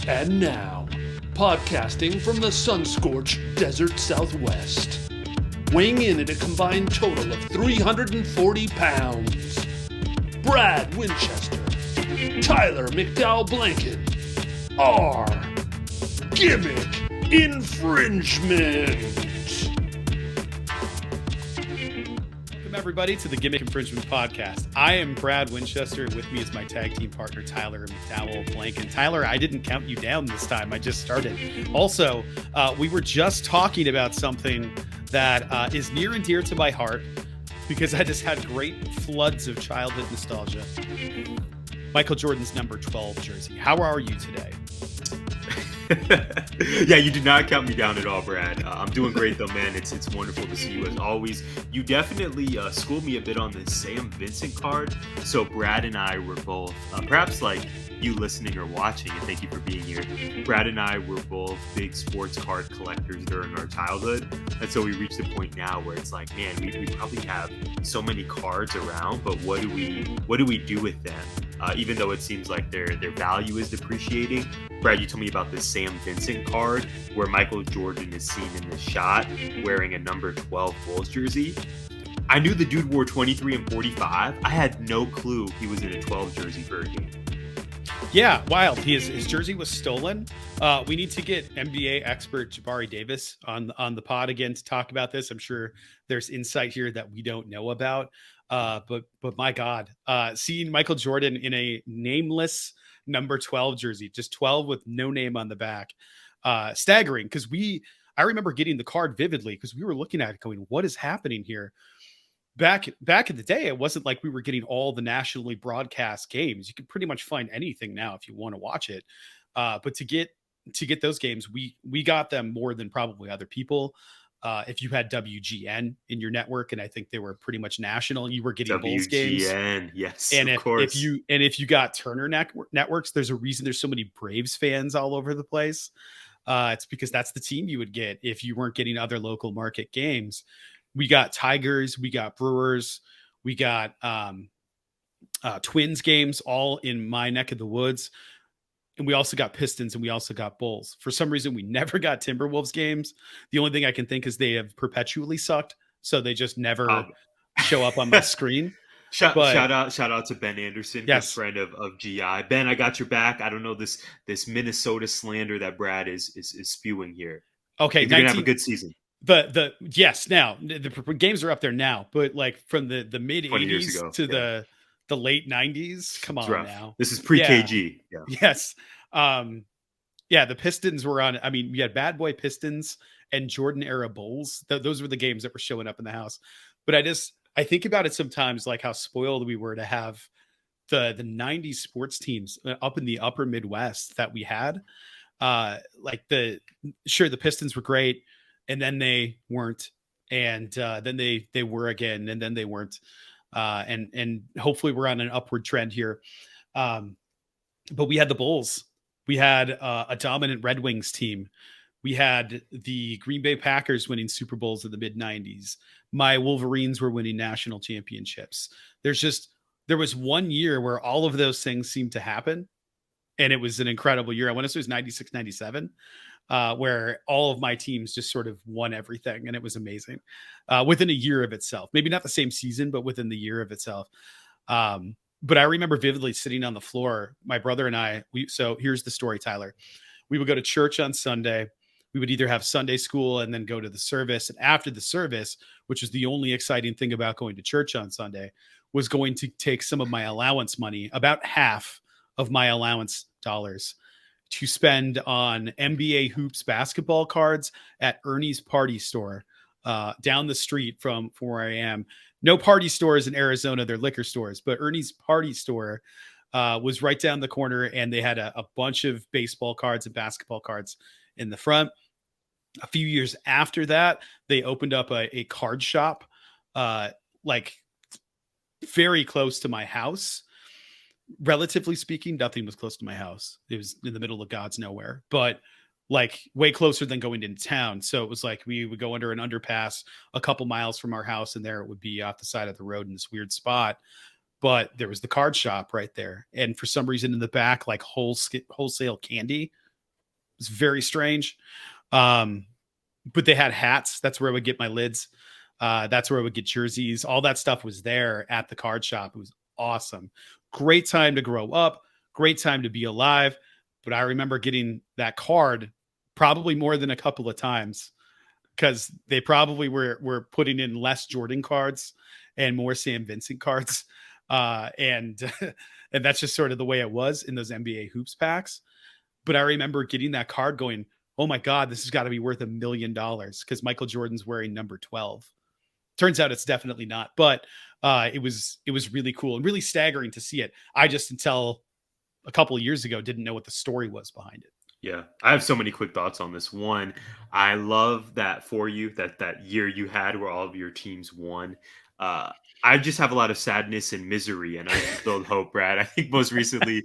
And now, podcasting from the sun-scorched desert Southwest, weighing in at a combined total of 340 pounds, Brad Winchester, Tyler McDowell-Blanken, are Gimmick Infringement. Welcome, everybody, to the Gimmick Infringement podcast. I am Brad Winchester. With me is my tag team partner, Tyler McDowell-Blanken. Tyler, I didn't count you down this time. I just started. Also, we were just talking about something that is near and dear to my heart because I just had great floods of childhood nostalgia. Michael Jordan's number 12 jersey. How are you today? Yeah, you did not count me down at all, Brad. I'm doing great though, man. It's wonderful to see you as always. You definitely schooled me a bit on the Sam Vincent card. So Brad and I were both, perhaps like you listening or watching, and thank you for being here. Brad and I were both big sports card collectors during our childhood, and so we reached the point now where it's like, man, we probably have so many cards around, but what do we do with them? Even though it seems like their value is depreciating. Brad, you told me about this Sam Vincent card where Michael Jordan is seen in the shot wearing a number 12 Bulls jersey. I knew the dude wore 23 and 45. I had no clue he was in a 12 jersey for a game. Yeah, wild. His jersey was stolen. We need to get NBA expert Jabari Davis on the pod again to talk about this. I'm sure there's insight here that we don't know about. But my God, seeing Michael Jordan in a nameless number 12 jersey, just 12 with no name on the back, staggering. Because I remember getting the card vividly because we were looking at it going, what is happening here? Back in the day, it wasn't like we were getting all the nationally broadcast games. You can pretty much find anything now if you want to watch it. But to get those games, we got them more than probably other people. If you had WGN in your network, and I think they were pretty much national, you were getting Bulls games. WGN, yes, and of course. if you got Turner networks, there's a reason there's so many Braves fans all over the place. It's because that's the team you would get if you weren't getting other local market games. We got Tigers, we got Brewers, we got Twins games all in my neck of the woods. And we also got Pistons and we also got Bulls. For some reason, we never got Timberwolves games. The only thing I can think is they have perpetually sucked. So they just never show up on my screen. Shout out to Ben Anderson, yes, good friend of GI. Ben, I got your back. I don't know this Minnesota slander that Brad is spewing here. Okay, you're gonna have a good season. Yes, now the games are up there now, but like from the mid 80s to the late 90s, come on now. This is pre-KG. Yeah. Yes. The Pistons were on. I mean, we had Bad Boy Pistons and Jordan era Bulls. Those were the games that were showing up in the house. But I think about it sometimes, like how spoiled we were to have the 90s sports teams up in the upper Midwest that we had. The Pistons were great, and then they weren't, and then they were again, and then they weren't. And hopefully we're on an upward trend here. But we had the Bulls. We had a dominant Red Wings team. We had the Green Bay Packers winning Super Bowls in the mid 90s. My Wolverines were winning national championships. There was one year where all of those things seemed to happen. And it was an incredible year. I want to say it was 96, 97. Where all of my teams just sort of won everything. And it was amazing within a year of itself. Maybe not the same season, but within the year of itself. But I remember vividly sitting on the floor, my brother and I, so here's the story, Tyler. We would go to church on Sunday. We would either have Sunday school and then go to the service. And after the service, which was the only exciting thing about going to church on Sunday, was going to take some of my allowance money, about half of my allowance dollars, to spend on NBA hoops basketball cards at Ernie's Party Store down the street from where I am. No party stores in Arizona, they're liquor stores, but Ernie's Party Store was right down the corner, and they had a bunch of baseball cards and basketball cards in the front. A few years after that, they opened up a card shop very close to my house. Relatively speaking, nothing was close to my house. It was in the middle of God's nowhere, but like way closer than going into town. So it was like we would go under an underpass a couple miles from our house, and there it would be off the side of the road in this weird spot. But there was the card shop right there. And for some reason in the back, like wholesale candy was very strange. But they had hats. That's where I would get my lids. That's where I would get jerseys. All that stuff was there at the card shop. It was awesome. Great time to grow up. Great time to be alive. But I remember getting that card probably more than a couple of times because they probably were putting in less Jordan cards and more Sam Vincent cards. And that's just sort of the way it was in those NBA hoops packs. But I remember getting that card going, oh my God, this has got to be worth $1 million because Michael Jordan's wearing number 12. Turns out it's definitely not, but it was really cool and really staggering to see it. I just, until a couple of years ago, didn't know what the story was behind it. Yeah, I have so many quick thoughts on this. One, I love that for you, that year you had where all of your teams won. I just have a lot of sadness and misery, and I build hope, Brad. I think most recently,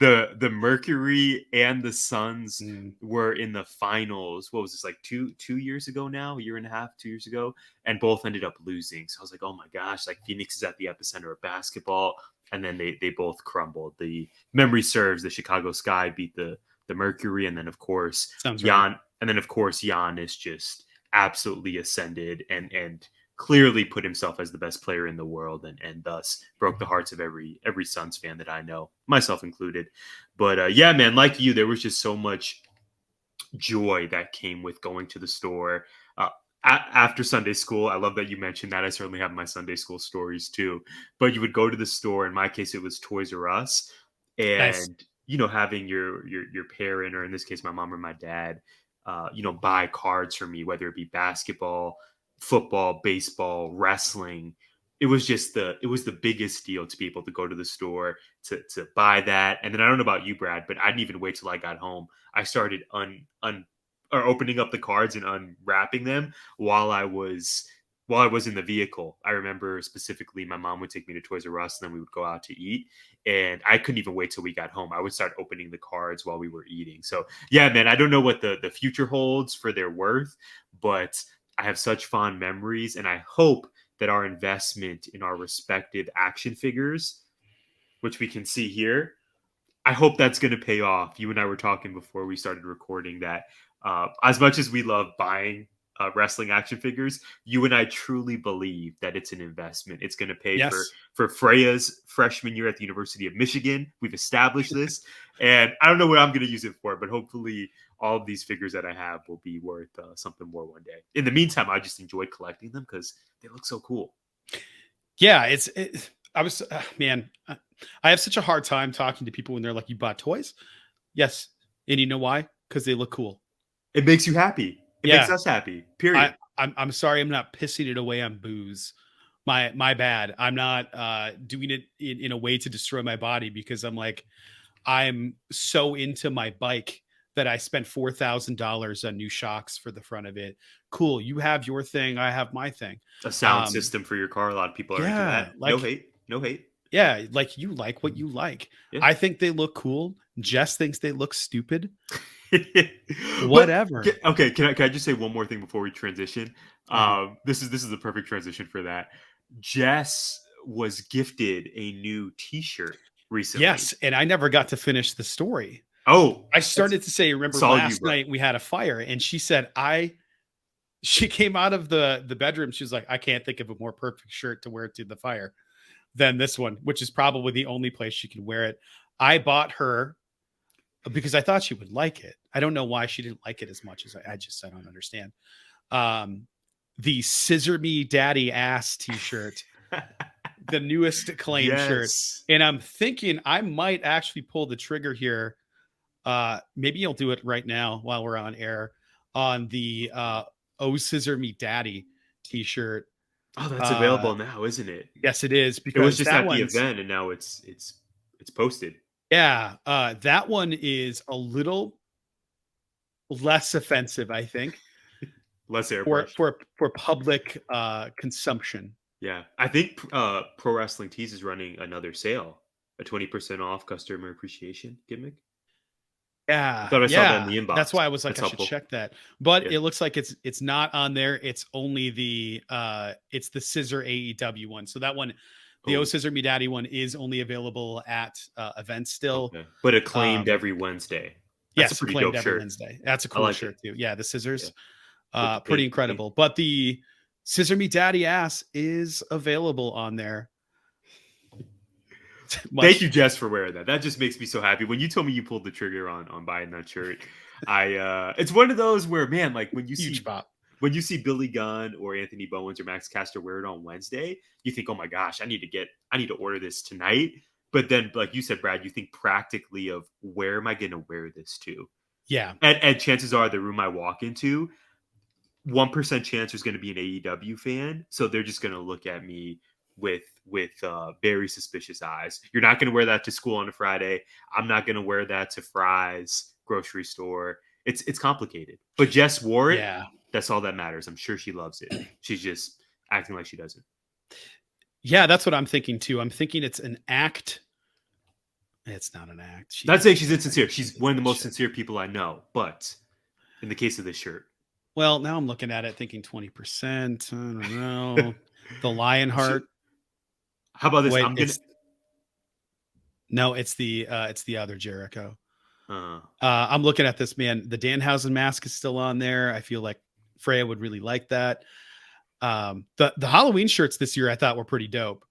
the Mercury and the Suns were in the finals. What was this, like two years ago now? A year and a half, 2 years ago, and both ended up losing. So I was like, oh my gosh, like Phoenix is at the epicenter of basketball, and then they both crumbled. The memory serves, the Chicago Sky beat the Mercury, and then of course Giannis just absolutely ascended and clearly put himself as the best player in the world and thus broke the hearts of every Suns fan that I know, myself included. But yeah, man, like you, there was just so much joy that came with going to the store after Sunday school. I love that you mentioned that. I certainly have my Sunday school stories too, but you would go to the store. In my case, it was Toys R Us, and Nice. having your parent, or in this case, my mom or my dad, buy cards for me, whether it be basketball, football, baseball, wrestling. It was the biggest deal to be able to go to the store to buy that. And then I don't know about you, Brad, but I didn't even wait till I got home. I started opening up the cards and unwrapping them while I was in the vehicle. I remember specifically my mom would take me to Toys R Us, and then we would go out to eat. And I couldn't even wait till we got home. I would start opening the cards while we were eating. So yeah, man, I don't know what the future holds for their worth, but I have such fond memories, and I hope that our investment in our respective action figures, which we can see here, I hope that's going to pay off. You and I were talking before we started recording that as much as we love buying wrestling action figures, you and I truly believe that it's an investment. It's going to pay for Freya's freshman year at the University of Michigan. We've established this, and I don't know what I'm going to use it for, but hopefully all of these figures that I have will be worth something more one day. In the meantime, I just enjoyed collecting them because they look so cool. Yeah, I have such a hard time talking to people when they're like, you bought toys? Yes. And you know why? Because they look cool. It makes you happy. It makes us happy. Period. I'm sorry, I'm not pissing it away on booze. My bad. I'm not doing it in a way to destroy my body, because I'm so into my bike that I spent $4,000 on new shocks for the front of it. Cool. You have your thing. I have my thing. A sound system for your car. A lot of people are into that. No hate. Yeah. Like, you like what you like. Yeah. I think they look cool. Jess thinks they look stupid. Whatever. Okay. Can I just say one more thing before we transition? This is the perfect transition for that. Jess was gifted a new t-shirt recently. Yes. And I never got to finish the story. Oh, I started to say, remember last night we had a fire, and she said, she came out of the bedroom. She was like, I can't think of a more perfect shirt to wear to the fire than this one, which is probably the only place she can wear it. I bought her because I thought she would like it. I don't know why she didn't like it as much as I don't understand. The Scissor Me Daddy Ass t-shirt, the newest Acclaim shirt. And I'm thinking I might actually pull the trigger here. Maybe you'll do it right now while we're on air on the Oh Scissor Me Daddy t-shirt. Oh, that's available now, isn't it? Yes, it is. Because it was just at the event, and now it's posted. Yeah, that one is a little less offensive, I think. Less airbrush for public consumption. Yeah, I think Pro Wrestling Tees is running another sale, a 20% off customer appreciation gimmick. Yeah, I thought I saw that in the inbox. That's why I was like, I should check that. But it looks like it's not on there. It's only the Scissor AEW one. So that one, the Oh Scissor Me Daddy one, is only available at events still. Okay. But Acclaimed every Wednesday. That's Yes, a pretty Acclaimed dope every shirt. Wednesday. That's a I cool like shirt it. too. Yeah, the scissors. With the Pretty pink- incredible. But the Scissor Me Daddy Ass is available on there. Thank you, Jess, for wearing that. That just makes me so happy. When you told me you pulled the trigger on buying that shirt, it's one of those where, man, like when you Huge see pop. when you see Billy Gunn or Anthony Bowens or Max Caster wear it on Wednesday, you think, oh my gosh, I need to order this tonight. But then, like you said, Brad, you think practically of where am I going to wear this to? Yeah. And chances are the room I walk into, 1% chance there's going to be an AEW fan. So they're just going to look at me with very suspicious eyes. You're not going to wear that to school on a Friday. I'm not going to wear that to Fry's grocery store. It's complicated. But Jess wore it. Yeah. That's all that matters. I'm sure she loves it. She's just acting like she doesn't. Yeah, that's what I'm thinking too. I'm thinking it's an act. It's not an act. Not saying she's insincere. She's one of the most sincere people I know. But in the case of this shirt. Well, now I'm looking at it thinking 20%. I don't know. The Lionheart. How about this? Wait, It's it's the other Jericho. Uh, I'm looking at this, man. The Danhausen mask is still on there. I feel like Freya would really like that. The Halloween shirts this year I thought were pretty dope.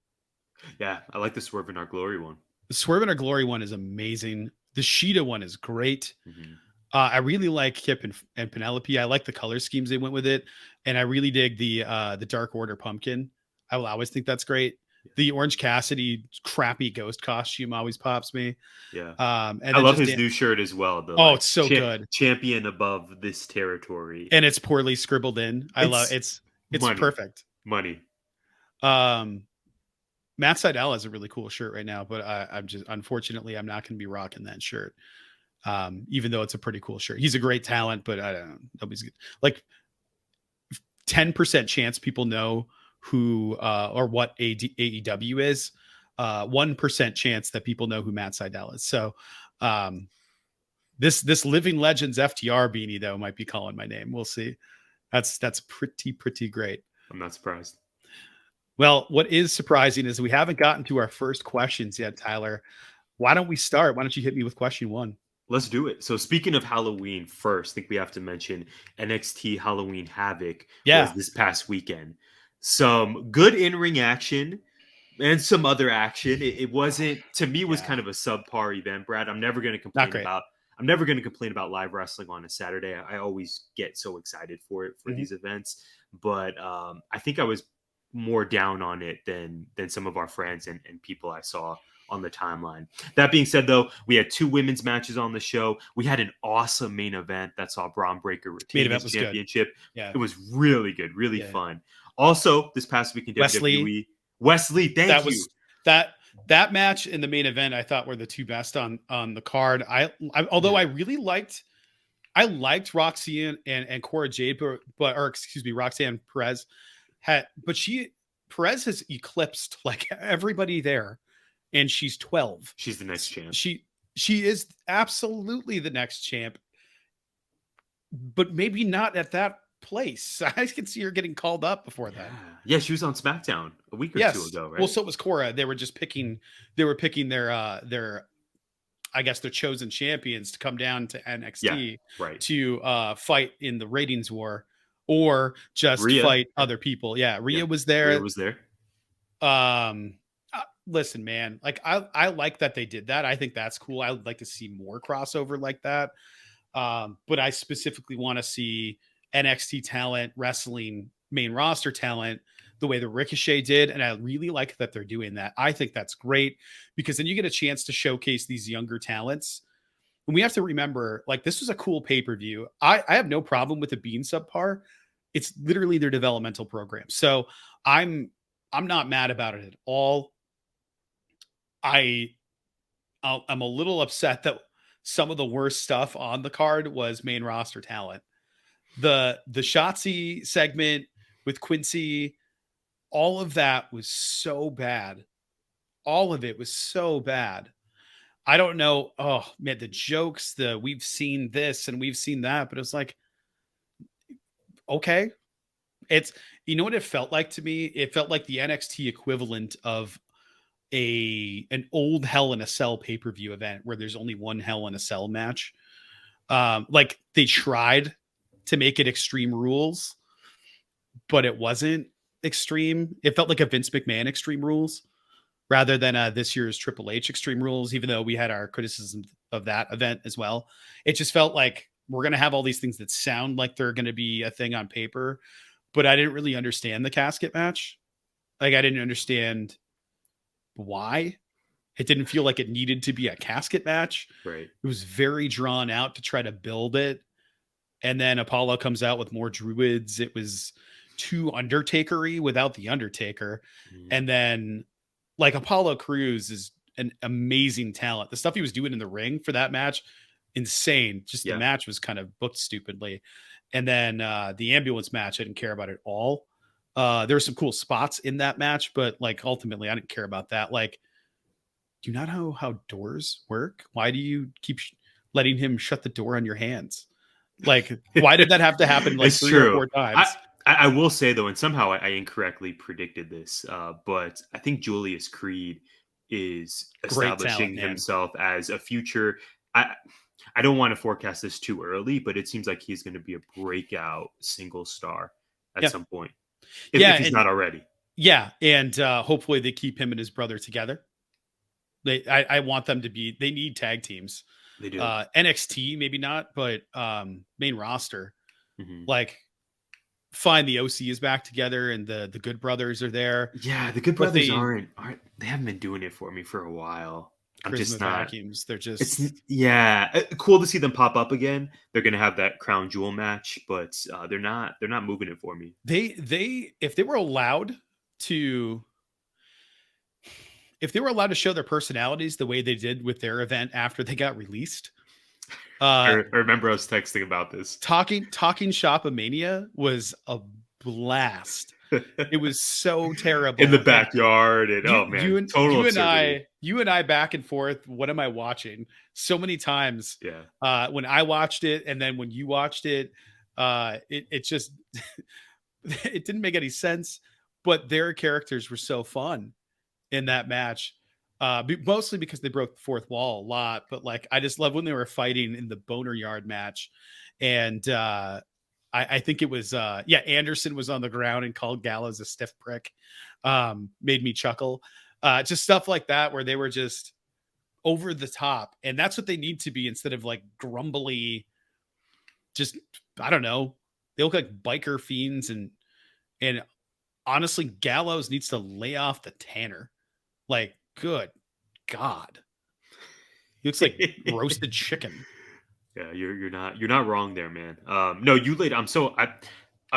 Yeah, I like the Swerve in Our Glory one. The Swerve in Our Glory one is amazing. The Sheeta one is great. Mm-hmm. I really like Kip and Penelope. I like the color schemes they went with it, and I really dig the Dark Order pumpkin. I will always think that's great. The Orange Cassidy crappy ghost costume always pops me. Yeah. And I love his new shirt as well. It's so good. Champion above this territory. And it's poorly scribbled in. It's money. Perfect. Money. Matt Sydal has a really cool shirt right now, but unfortunately I'm not going to be rocking that shirt. Even though it's a pretty cool shirt. He's a great talent, but I don't know. Nobody's good. Like 10% chance people know who or what AEW is. 1% chance that people know who Matt Sydal is. So this Living Legends FTR beanie though might be calling my name. We'll see. That's pretty great. I'm not surprised. Well, what is surprising is we haven't gotten to our first questions yet, Tyler. Why don't we start? Why don't you hit me with question 1? Let's do it. So speaking of Halloween first, I think we have to mention NXT Halloween Havoc was this past weekend. Some good in-ring action and some other action. It wasn't, to me, was kind of a subpar event, Brad. I'm never going to complain about live wrestling on a Saturday. I always get so excited for these events. But I think I was more down on it than some of our friends and people I saw on the timeline. That being said, though, we had 2 women's matches on the show. We had an awesome main event that saw Braun Breaker retain his championship. Yeah. It was really good, really fun. Also, this past week in WWE, Wesley, thank you. That match in the main event I thought were the 2 best on the card. Although I really liked Roxanne and Cora Jade, Roxanne Perez Perez has eclipsed like everybody there. And she's 12. She's the next champ. She is absolutely the next champ, but maybe not at that place. I can see her getting called up before that. Yeah, she was on SmackDown a week or 2 ago, right? Well, so was Cora. They were picking their I guess their chosen champions to come down to NXT to fight in the ratings war or just fight other people. Yeah, Rhea was there. Listen, man, like I like that they did that. I think that's cool. I would like to see more crossover like that. But I specifically want to see NXT talent wrestling main roster talent the way the Ricochet did. And I really like that they're doing that. I think that's great because then you get a chance to showcase these younger talents. And we have to remember, like, this was a cool pay-per-view. I have no problem with it being subpar. It's literally their developmental program. So I'm not mad about it at all. I'm a little upset that some of the worst stuff on the card was main roster talent. The Shotzi segment with Quincy, all of that was so bad. All of it was so bad. I don't know. Oh man, the jokes, we've seen this and we've seen that, but it's like, okay. You know what it felt like to me? It felt like the NXT equivalent of an old Hell in a Cell pay-per-view event where there's only one Hell in a Cell match. Like they tried to make it Extreme Rules, but it wasn't extreme. It felt like a Vince McMahon Extreme Rules rather than this year's Triple H Extreme Rules, even though we had our criticism of that event as well. It just felt like we're going to have all these things that sound like they're going to be a thing on paper, but I didn't really understand the casket match. Like I didn't understand why. It didn't feel like it needed to be a casket match. Right. It was very drawn out to try to build it. And then Apollo comes out with more druids. It was too Undertaker-y without the Undertaker. And then like Apollo Crews is an amazing talent. The stuff he was doing in the ring for that match, insane. Just the match was kind of booked stupidly. And then the ambulance match, I didn't care about at all. There were some cool spots in that match, but like ultimately I didn't care about that. Like, do you not know how doors work? Why do you keep letting him shut the door on your hands? Like, why did that have to happen like three or four times? I will say though, and somehow I incorrectly predicted this, but I think Julius Creed is establishing himself as a future. I don't want to forecast this too early, but it seems like he's going to be a breakout single star at some point. If he's not already. Yeah. And hopefully they keep him and his brother together. I want them to be, they need tag teams. They do. NXT, maybe not, but main roster. Like, fine, the OC is back together and the Good Brothers are there. Yeah, the Good Brothers aren't they haven't been doing it for me for a while. I'm just not. Vacuums. They're just. It's cool to see them pop up again. They're gonna have that crown jewel match, but they're not moving it for me. They if they were allowed to show their personalities the way they did with their event after they got released. I remember us texting about this. Talking Shop-A-Mania was a blast. It was so terrible in the backyard, and you and I back and forth. What am I watching? So many times. Yeah. When I watched it, and then when you watched it, it just it didn't make any sense. But their characters were so fun in that match. Mostly because they broke the fourth wall a lot, but like I just love when they were fighting in the Boner Yard match, and I think it was Anderson was on the ground and called Gallows a stiff prick. Made me chuckle. Just stuff like that where they were just over the top, and that's what they need to be instead of like grumbly. Just I don't know. They look like biker fiends, and honestly, Gallows needs to lay off the Tanner. Like, good God, he looks like roasted chicken. Yeah, you're not wrong there, man. No, you laid. I'm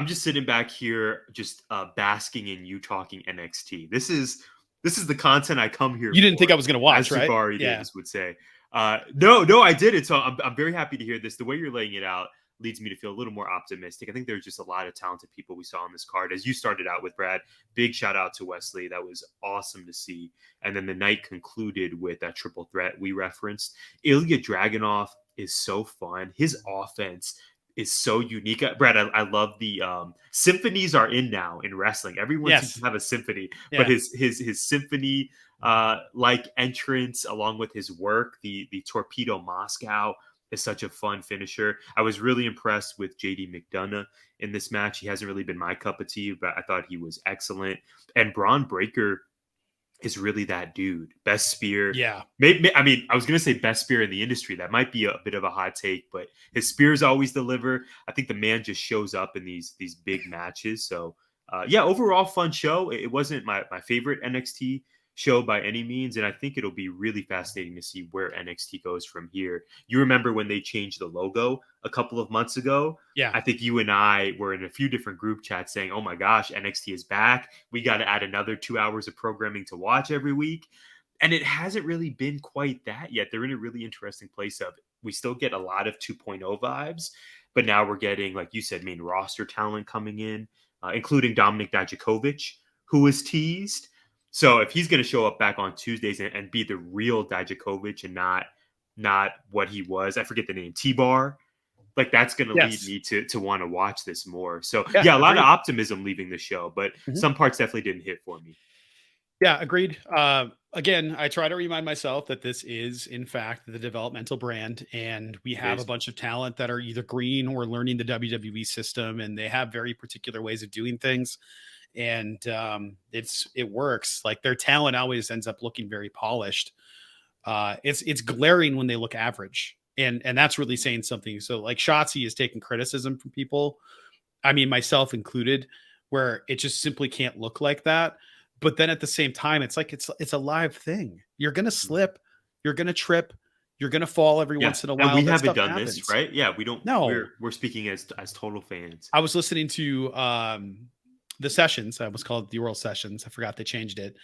just sitting back here, just basking in you talking NXT. This is the content I come here. You didn't think I was going to watch, as right? Jabari Davis would say. No, I did it. So I'm very happy to hear this. The way you're laying it out leads me to feel a little more optimistic. I think there's just a lot of talented people we saw on this card. As you started out with, Brad, big shout out to Wesley. That was awesome to see. And then the night concluded with that triple threat we referenced. Ilya Dragunov is so fun. His offense is so unique. Brad, I love the symphonies are in now in wrestling. Everyone seems to have a symphony, but his symphony like entrance along with his work, the Torpedo Moscow is such a fun finisher. I was really impressed with JD McDonough in this match. He hasn't really been my cup of tea, but I thought he was excellent. And Braun Breaker is really that dude. Best spear. Yeah. Maybe, I mean, I was going to say best spear in the industry. That might be a bit of a hot take, but his spears always deliver. I think the man just shows up in these big matches. So, overall fun show. It wasn't my favorite NXT show by any means, and I think it'll be really fascinating to see where NXT goes from here. You remember when they changed the logo a couple of months ago? Yeah. I think you and I were in a few different group chats saying, oh my gosh, NXT is back. We got to add another 2 hours of programming to watch every week. And it hasn't really been quite that yet. They're in a really interesting place of we still get a lot of 2.0 vibes, but now we're getting, like you said, main roster talent coming in, including Dominik Dijakovic, who is teased. So if he's going to show up back on Tuesdays and be the real Dijakovic and not what he was, I forget the name, T-Bar, like that's going to lead me to want to watch this more. So a lot of optimism leaving the show, but some parts definitely didn't hit for me. Yeah, agreed. Again, I try to remind myself that this is, in fact, the developmental brand, and we It have a is. bunch of talent that are either green or learning the WWE system, and they have very particular ways of doing things. And it works. Like their talent always ends up looking very polished. It's glaring when they look average, and that's really saying something. So like Shotzi is taking criticism from people, I mean, myself included, where it just simply can't look like that. But then at the same time, it's like it's a live thing. You're gonna slip, you're gonna trip, you're gonna fall every Yeah, once in a and while. we That haven't stuff done this, happens. right? Yeah, we don't. No, We're speaking as total fans. I was listening to the sessions. That was called the Oral Sessions. I forgot they changed it.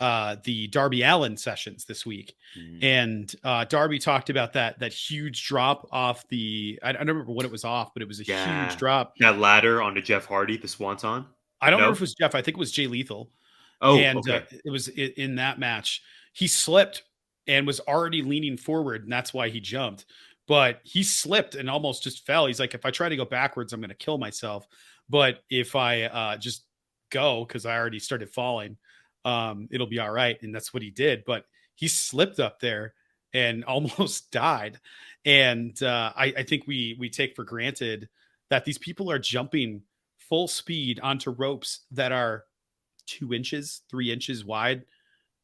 The Darby Allen sessions this week, Mm. and Darby talked about that huge drop off the. I don't remember what it was off, but it was a huge Yeah, drop. that ladder onto Jeff Hardy, the Swanton. I don't remember No. if it was Jeff. I think it was Jay Lethal, Oh, and okay. it was in that match. He slipped and was already leaning forward, and that's why he jumped. But he slipped and almost just fell. He's like, if I try to go backwards, I'm going to kill myself. But if I just go, because I already started falling, it'll be all right. And that's what he did. But he slipped up there and almost died. And I think we take for granted that these people are jumping full speed onto ropes that are 2 inches, 3 inches wide.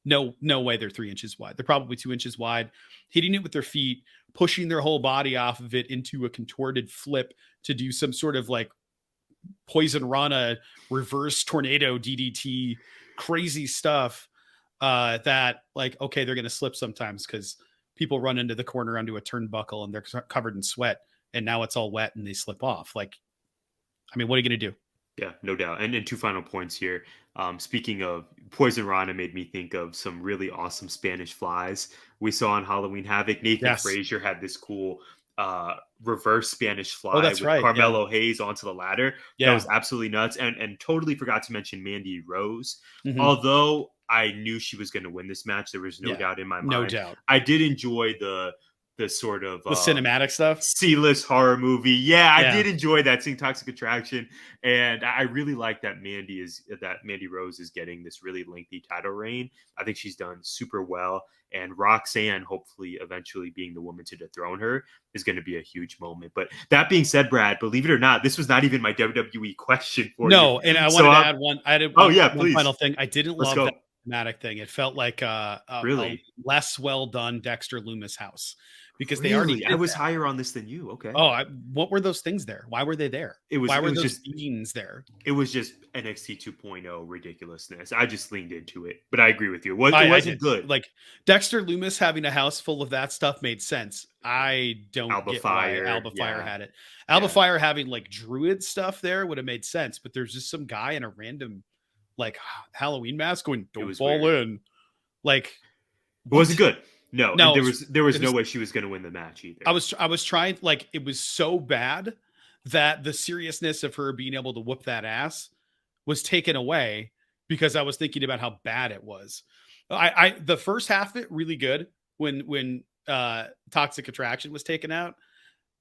No way they're 3 inches wide. They're probably 2 inches wide, hitting it with their feet, pushing their whole body off of it into a contorted flip to do some sort of like Poison Rana reverse tornado DDT, crazy stuff. That like, okay, they're going to slip sometimes because people run into the corner onto a turnbuckle and they're covered in sweat, and now it's all wet and they slip off. Like, I mean, what are you going to do? Yeah, no doubt. And then two final points here. Speaking of Poison Rana, made me think of some really awesome Spanish flies we saw on Halloween Havoc. Nathan Yes. Frazier had this cool reverse Spanish Oh, fly that's with right. Yeah. Carmelo Hayes onto the ladder. That Yeah. was absolutely nuts. And totally forgot to mention Mandy Rose. Mhm. Although I knew she was going to win this match, there was no Yeah, doubt in my mind. no doubt. I did enjoy the sort of The cinematic stuff. C-list horror movie. Yeah, I Yeah. did enjoy that, seeing Toxic Attraction, and I really like that Mandy Rose is getting this really lengthy title reign. I think she's done super well, and Roxanne, hopefully eventually being the woman to dethrone her, is going to be a huge moment. But that being said, Brad, believe it or not, this was not even my WWE question for you. No, and I So wanted to add one. I did. Oh, yeah, one please. final thing. I didn't Let's love go. that dramatic thing. It felt like a Really? less well done Dexter Loomis house, because they Really? already I did was that. higher on this than you. Okay. Oh, what were those things there? Why were they there? Why were those just beans there? It was just NXT 2.0 ridiculousness. I just leaned into it, but I agree with you. It I wasn't did. good. Like Dexter Loomis having a house full of that stuff made sense. I don't Alba get Fire, why Alba Fire yeah. had it. Alba Yeah. Fire having like druid stuff there would have made sense, but there's just some guy in a random like Halloween mask going, "Don't was fall weird. in." Like, It wasn't good. No, No, and there was it no was- way she was going to win the match either. I was trying, like, it was so bad that the seriousness of her being able to whoop that ass was taken away because I was thinking about how bad it was. I the first half of it really good when Toxic Attraction was taken out,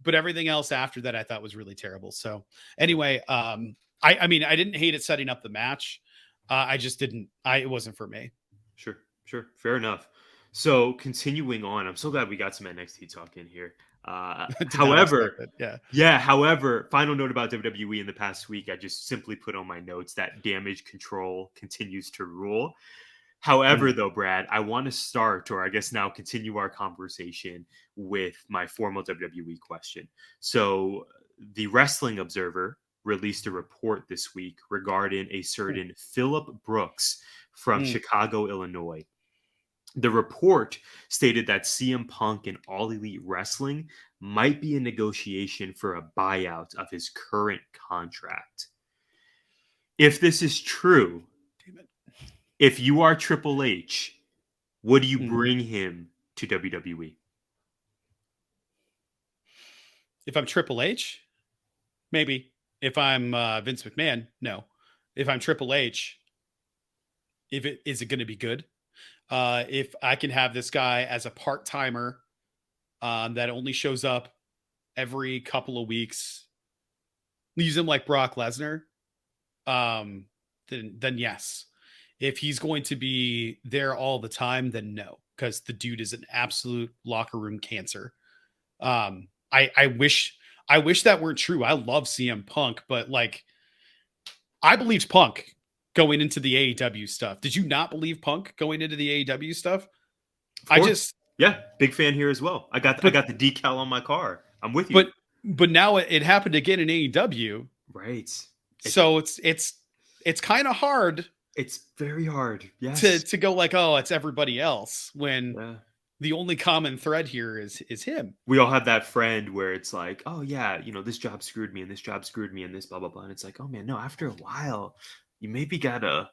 but everything else after that I thought was really terrible. So anyway, I mean I didn't hate it setting up the match. I just didn't. It wasn't for me. Sure. Fair enough. So continuing on, I'm so glad we got some NXT talk in here. Did not However, expect it. yeah, however, final note about WWE in the past week, I just simply put on my notes that damage control continues to rule. However, though, Brad, I want to start, or I guess now continue our conversation with my formal WWE question. So the Wrestling Observer released a report this week regarding a certain Phillip Brooks from Chicago, Illinois. The report stated that CM Punk and All Elite Wrestling might be in negotiation for a buyout of his current contract. If this is true, if you are Triple H, would you bring him to WWE? If I'm Triple H, maybe. If I'm Vince McMahon, no. If I'm Triple H, is it going to be good? If I can have this guy as a part-timer that only shows up every couple of weeks, use him like Brock Lesnar, then yes. If he's going to be there all the time, then no, because the dude is an absolute locker room cancer. I wish that weren't true. I love CM Punk, but like I believed Punk going into the AEW stuff. Did you not believe Punk going into the AEW stuff? Yeah, big fan here as well. I got the decal on my car. I'm with you. But now it happened again in AEW. Right. So it's kind of hard. It's very hard. Yes. To go like, oh, it's everybody else when the only common thread here is him. We all have that friend where it's like, oh yeah, this job screwed me and this job screwed me and this blah blah blah. And it's like, oh man, no, after a while, you maybe gotta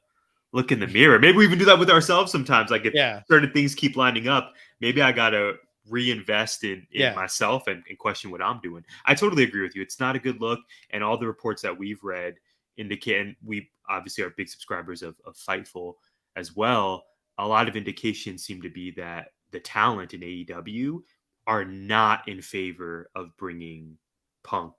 look in the mirror. Maybe we even do that with ourselves sometimes. Like if certain things keep lining up, maybe I gotta reinvest in myself and question what I'm doing. I totally agree with you. It's not a good look. And all the reports that we've read indicate, and we obviously are big subscribers of Fightful as well. A lot of indications seem to be that the talent in AEW are not in favor of bringing Punk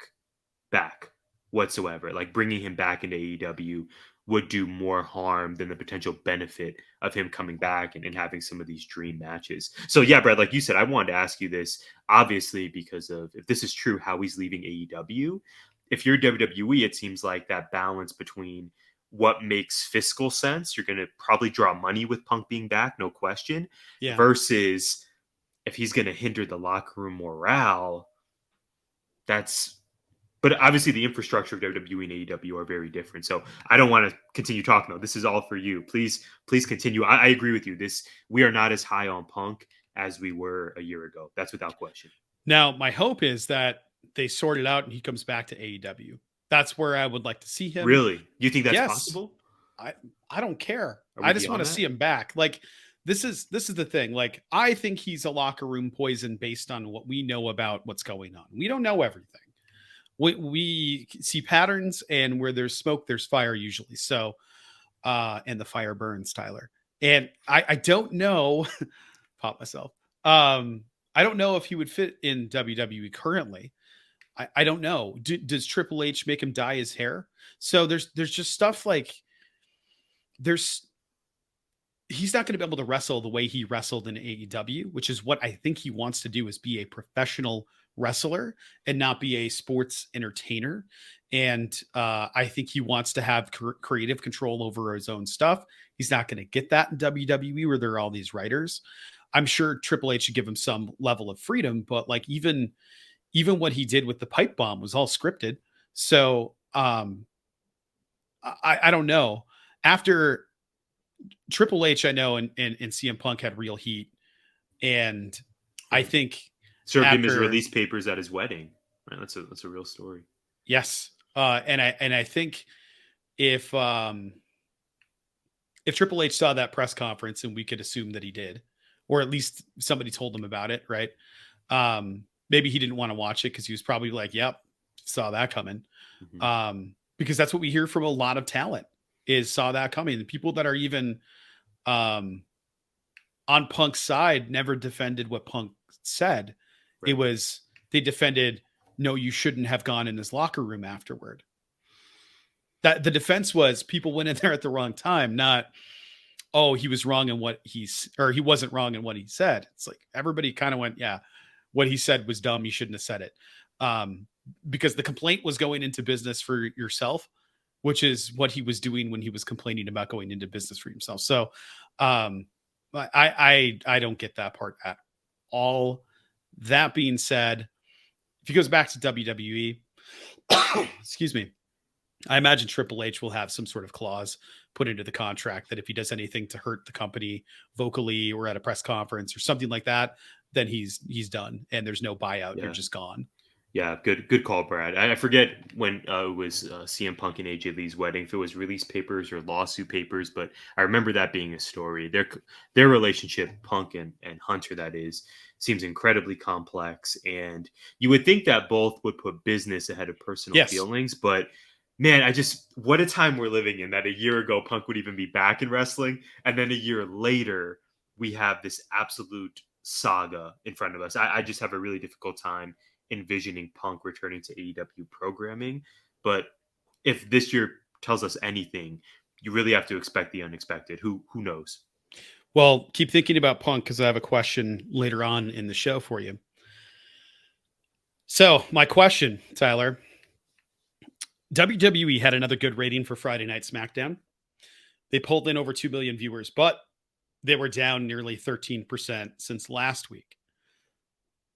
back whatsoever. Like bringing him back into AEW would do more harm than the potential benefit of him coming back and having some of these dream matches. So yeah, Brad, like you said, I wanted to ask you this, obviously, because of, if this is true, how he's leaving AEW. If you're WWE, it seems like that balance between what makes fiscal sense, you're going to probably draw money with Punk being back, no question, versus if he's going to hinder the locker room morale, but obviously the infrastructure of WWE and AEW are very different. So I don't want to continue talking though. This is all for you. Please continue. I agree with you. We are not as high on Punk as we were a year ago. That's without question. Now, my hope is that they sort it out and he comes back to AEW. That's where I would like to see him. Really? You think that's possible? I don't care. I just want to see him back. Like this is the thing. Like I think he's a locker room poison based on what we know about what's going on. We don't know everything. We see patterns, and where there's smoke, there's fire usually. So, and the fire burns, Tyler. And I don't know, pop myself. I don't know if he would fit in WWE currently. I don't know. Does Triple H make him dye his hair? So there's just stuff like he's not going to be able to wrestle the way he wrestled in AEW, which is what I think he wants to do, is be a professional wrestler and not be a sports entertainer. And I think he wants to have creative control over his own stuff. He's not going to get that in WWE where there are all these writers. I'm sure Triple H should give him some level of freedom, but like even what he did with the pipe bomb was all scripted. So I don't know. After Triple H, I know, and CM Punk had real heat. And I think served him his release papers at his wedding. Right? That's a real story. Yes. And I think if Triple H saw that press conference, and we could assume that he did, or at least somebody told him about it, right? Maybe he didn't want to watch it because he was probably like, yep, saw that coming. Mm-hmm. Because that's what we hear from a lot of talent, is saw that coming. The people that are even on Punk's side never defended what Punk said. Right. It was, they defended, no, you shouldn't have gone in his locker room afterward. That the defense was people went in there at the wrong time, not, oh, he was wrong in what he wasn't wrong in what he said. It's like everybody kind of went, yeah, what he said was dumb. You shouldn't have said it. Because the complaint was going into business for yourself, which is what he was doing when he was complaining about going into business for himself. So I don't get that part at all. That being said, if he goes back to WWE, excuse me, I imagine Triple H will have some sort of clause put into the contract that if he does anything to hurt the company vocally or at a press conference or something like that, then he's done and there's no buyout. Yeah. You're just gone. Yeah, good call, Brad. I forget when it was CM Punk and AJ Lee's wedding, if it was release papers or lawsuit papers, but I remember that being a story. Their relationship, Punk and Hunter, that is, seems incredibly complex. And you would think that both would put business ahead of personal feelings, but man, what a time we're living in, that a year ago Punk would even be back in wrestling. And then a year later, we have this absolute saga in front of us. I just have a really difficult time envisioning Punk returning to AEW programming. But if this year tells us anything, you really have to expect the unexpected. Who knows? Well, keep thinking about Punk because I have a question later on in the show for you. So, my question, Tyler. WWE had another good rating for Friday Night SmackDown. They pulled in over 2 million viewers, but they were down nearly 13% since last week.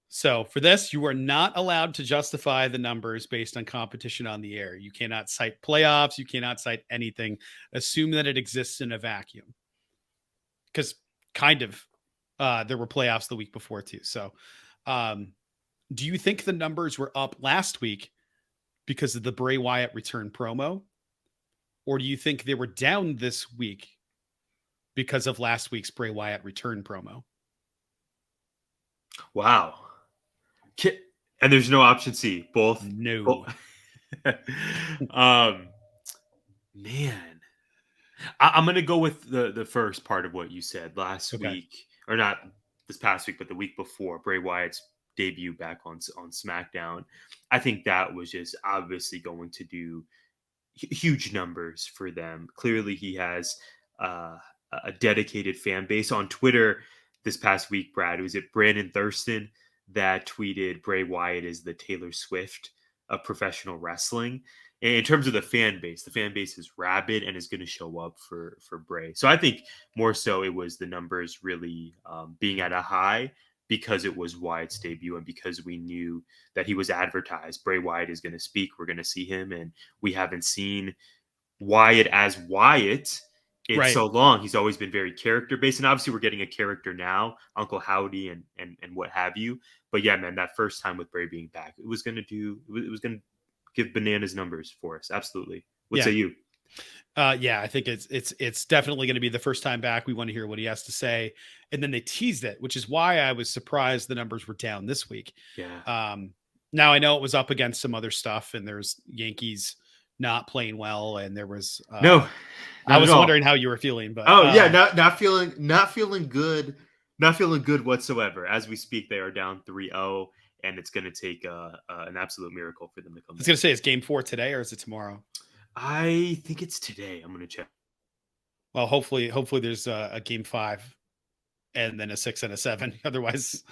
So for this, you are not allowed to justify the numbers based on competition on the air. You cannot cite playoffs. You cannot cite anything. Assume that it exists in a vacuum. Because there were playoffs the week before too. So do you think the numbers were up last week because of the Bray Wyatt return promo? Or do you think they were down this week because of last week's Bray Wyatt return promo? Wow. And there's no option C. Both. No. Man, I'm gonna go with the first part of what you said last week, or not this past week, but the week before, Bray Wyatt's debut back on SmackDown. I think that was just obviously going to do huge numbers for them. Clearly, he has a dedicated fan base on Twitter. This past week, Brad, was it Brandon Thurston that tweeted Bray Wyatt is the Taylor Swift of professional wrestling. And in terms of the fan base is rabid and is going to show up for Bray. So I think more so it was the numbers really being at a high because it was Wyatt's debut and because we knew that he was advertised. Bray Wyatt is going to speak. We're going to see him. And we haven't seen Wyatt as Wyatt in so long. He's always been very character based, and obviously we're getting a character now, Uncle Howdy and what have you. But yeah, man, that first time with Bray being back, it was going to give bananas numbers for us. Absolutely. What say you? Yeah, I think it's definitely going to be the first time back. We want to hear what he has to say, and then they teased it, which is why I was surprised the numbers were down this week. Yeah. Now I know it was up against some other stuff, and there's Yankees not playing well, and there was no. I was wondering how you were feeling, but not feeling good, not feeling good whatsoever. As we speak, they are down 3-0, and it's going to take an absolute miracle for them to come. I was going to say, is Game 4 today or is it tomorrow? I think it's today. I'm going to check. Well, hopefully there's a Game 5, and then a 6 and a 7. Otherwise,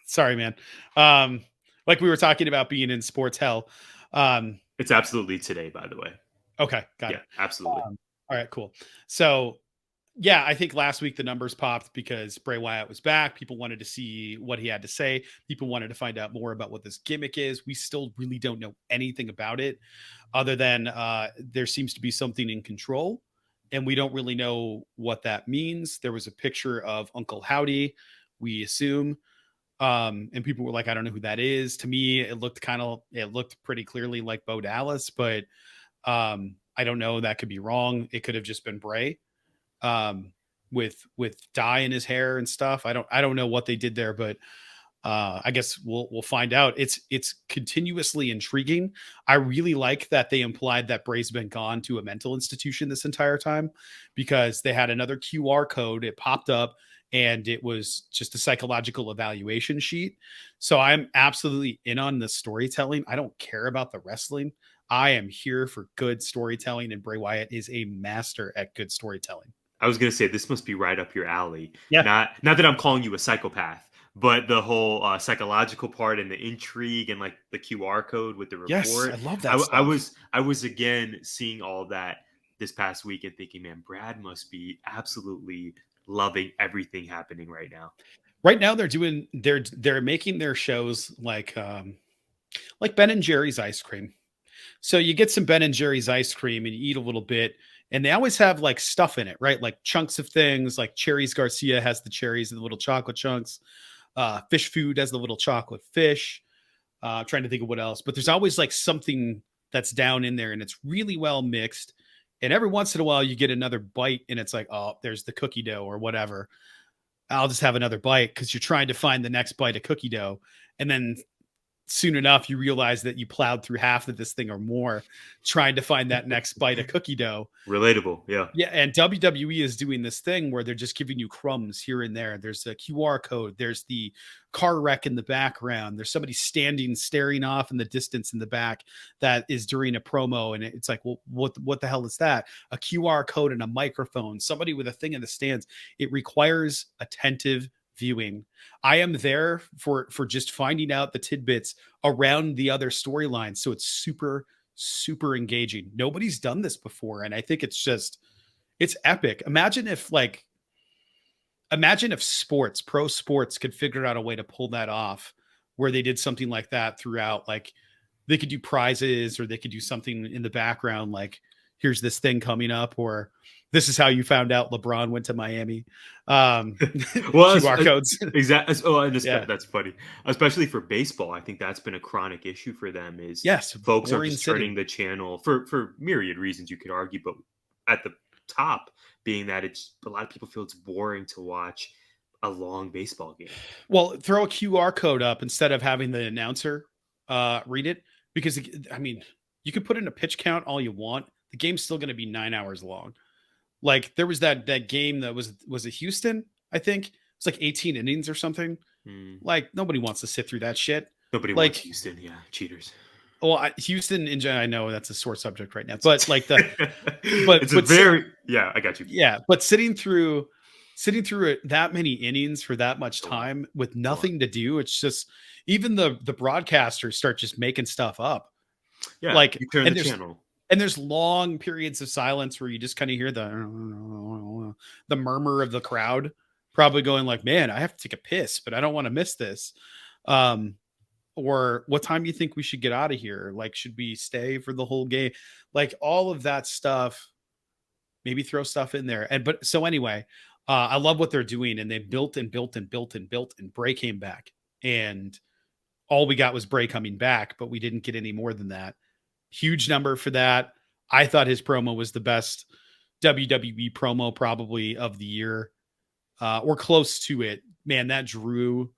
sorry, man. Like we were talking about being in sports hell. It's absolutely today, by the way. Okay, got it. Absolutely. All right, cool. So, yeah, I think last week the numbers popped because Bray Wyatt was back. People wanted to see what he had to say. People wanted to find out more about what this gimmick is. We still really don't know anything about it other than there seems to be something in control, and we don't really know what that means. There was a picture of Uncle Howdy, we assume, and people were like, I don't know who that is. To me, it looked pretty clearly like Bo Dallas, but I don't know. That could be wrong. It could have just been Bray with dye in his hair and stuff. I don't know what they did there, but I guess we'll find out. It's continuously intriguing. I really like that they implied that Bray's been gone to a mental institution this entire time because they had another QR code. It popped up and it was just a psychological evaluation sheet. So I'm absolutely in on the storytelling. I don't care about the wrestling. I am here for good storytelling, and Bray Wyatt is a master at good storytelling. I was going to say, this must be right up your alley. Yeah. Not that I'm calling you a psychopath, but the whole psychological part and the intrigue and like the QR code with the report. Yes, I love that stuff. I was again seeing all that this past week and thinking, man, Brad must be absolutely loving everything happening right now. Right now they're making their shows like Ben and Jerry's ice cream. So you get some Ben and Jerry's ice cream and you eat a little bit, and they always have like stuff in it, right? Like chunks of things. Like Cherries Garcia has the cherries and the little chocolate chunks. Fish Food has the little chocolate fish. Trying to think of what else, but there's always like something that's down in there, and it's really well mixed. And every once in a while you get another bite, and it's like, oh, there's the cookie dough or whatever. I'll just have another bite because you're trying to find the next bite of cookie dough, and then soon enough, you realize that you plowed through half of this thing or more trying to find that next bite of cookie dough. Relatable. Yeah. Yeah. And WWE is doing this thing where they're just giving you crumbs here and there. There's a QR code. There's the car wreck in the background. There's somebody standing, staring off in the distance in the back that is during a promo. And it's like, well, what the hell is that? A QR code and a microphone, somebody with a thing in the stands. It requires attentive viewing. I am there for just finding out the tidbits around the other storylines. So it's super, super engaging. Nobody's done this before. And I think it's epic. Imagine if pro sports could figure out a way to pull that off where they did something like that throughout. Like they could do prizes or they could do something in the background. Like here's this thing coming up, or this is how you found out LeBron went to Miami. Well, QR codes. Exactly. Oh, that's funny. Especially for baseball. I think that's been a chronic issue for them is folks are just turning the channel for myriad reasons you could argue, but at the top being that it's a lot of people feel it's boring to watch a long baseball game. Well, throw a QR code up instead of having the announcer read it, because I mean, you can put in a pitch count all you want. The game's still going to be 9 hours long. Like there was that game that was it Houston? I think it's like 18 innings or something. Like nobody wants to sit through that shit. Nobody wants Houston. Yeah. Cheaters. Well, Houston in general, I know that's a sore subject right now, but like I got you. Yeah. But sitting through that many innings for that much time with nothing to do. It's just, even the broadcasters start just making stuff up. Yeah. Like you turn the channel. And there's long periods of silence where you just kind of hear the murmur of the crowd probably going like, man, I have to take a piss, but I don't want to miss this. Or what time do you think we should get out of here? Like, should we stay for the whole game? Like all of that stuff, maybe throw stuff in there. So anyway, I love what they're doing, and they built and Bray came back, and all we got was Bray coming back, but we didn't get any more than that. Huge number for that. I thought his promo was the best WWE promo probably of the year, or close to it. Man, that Drew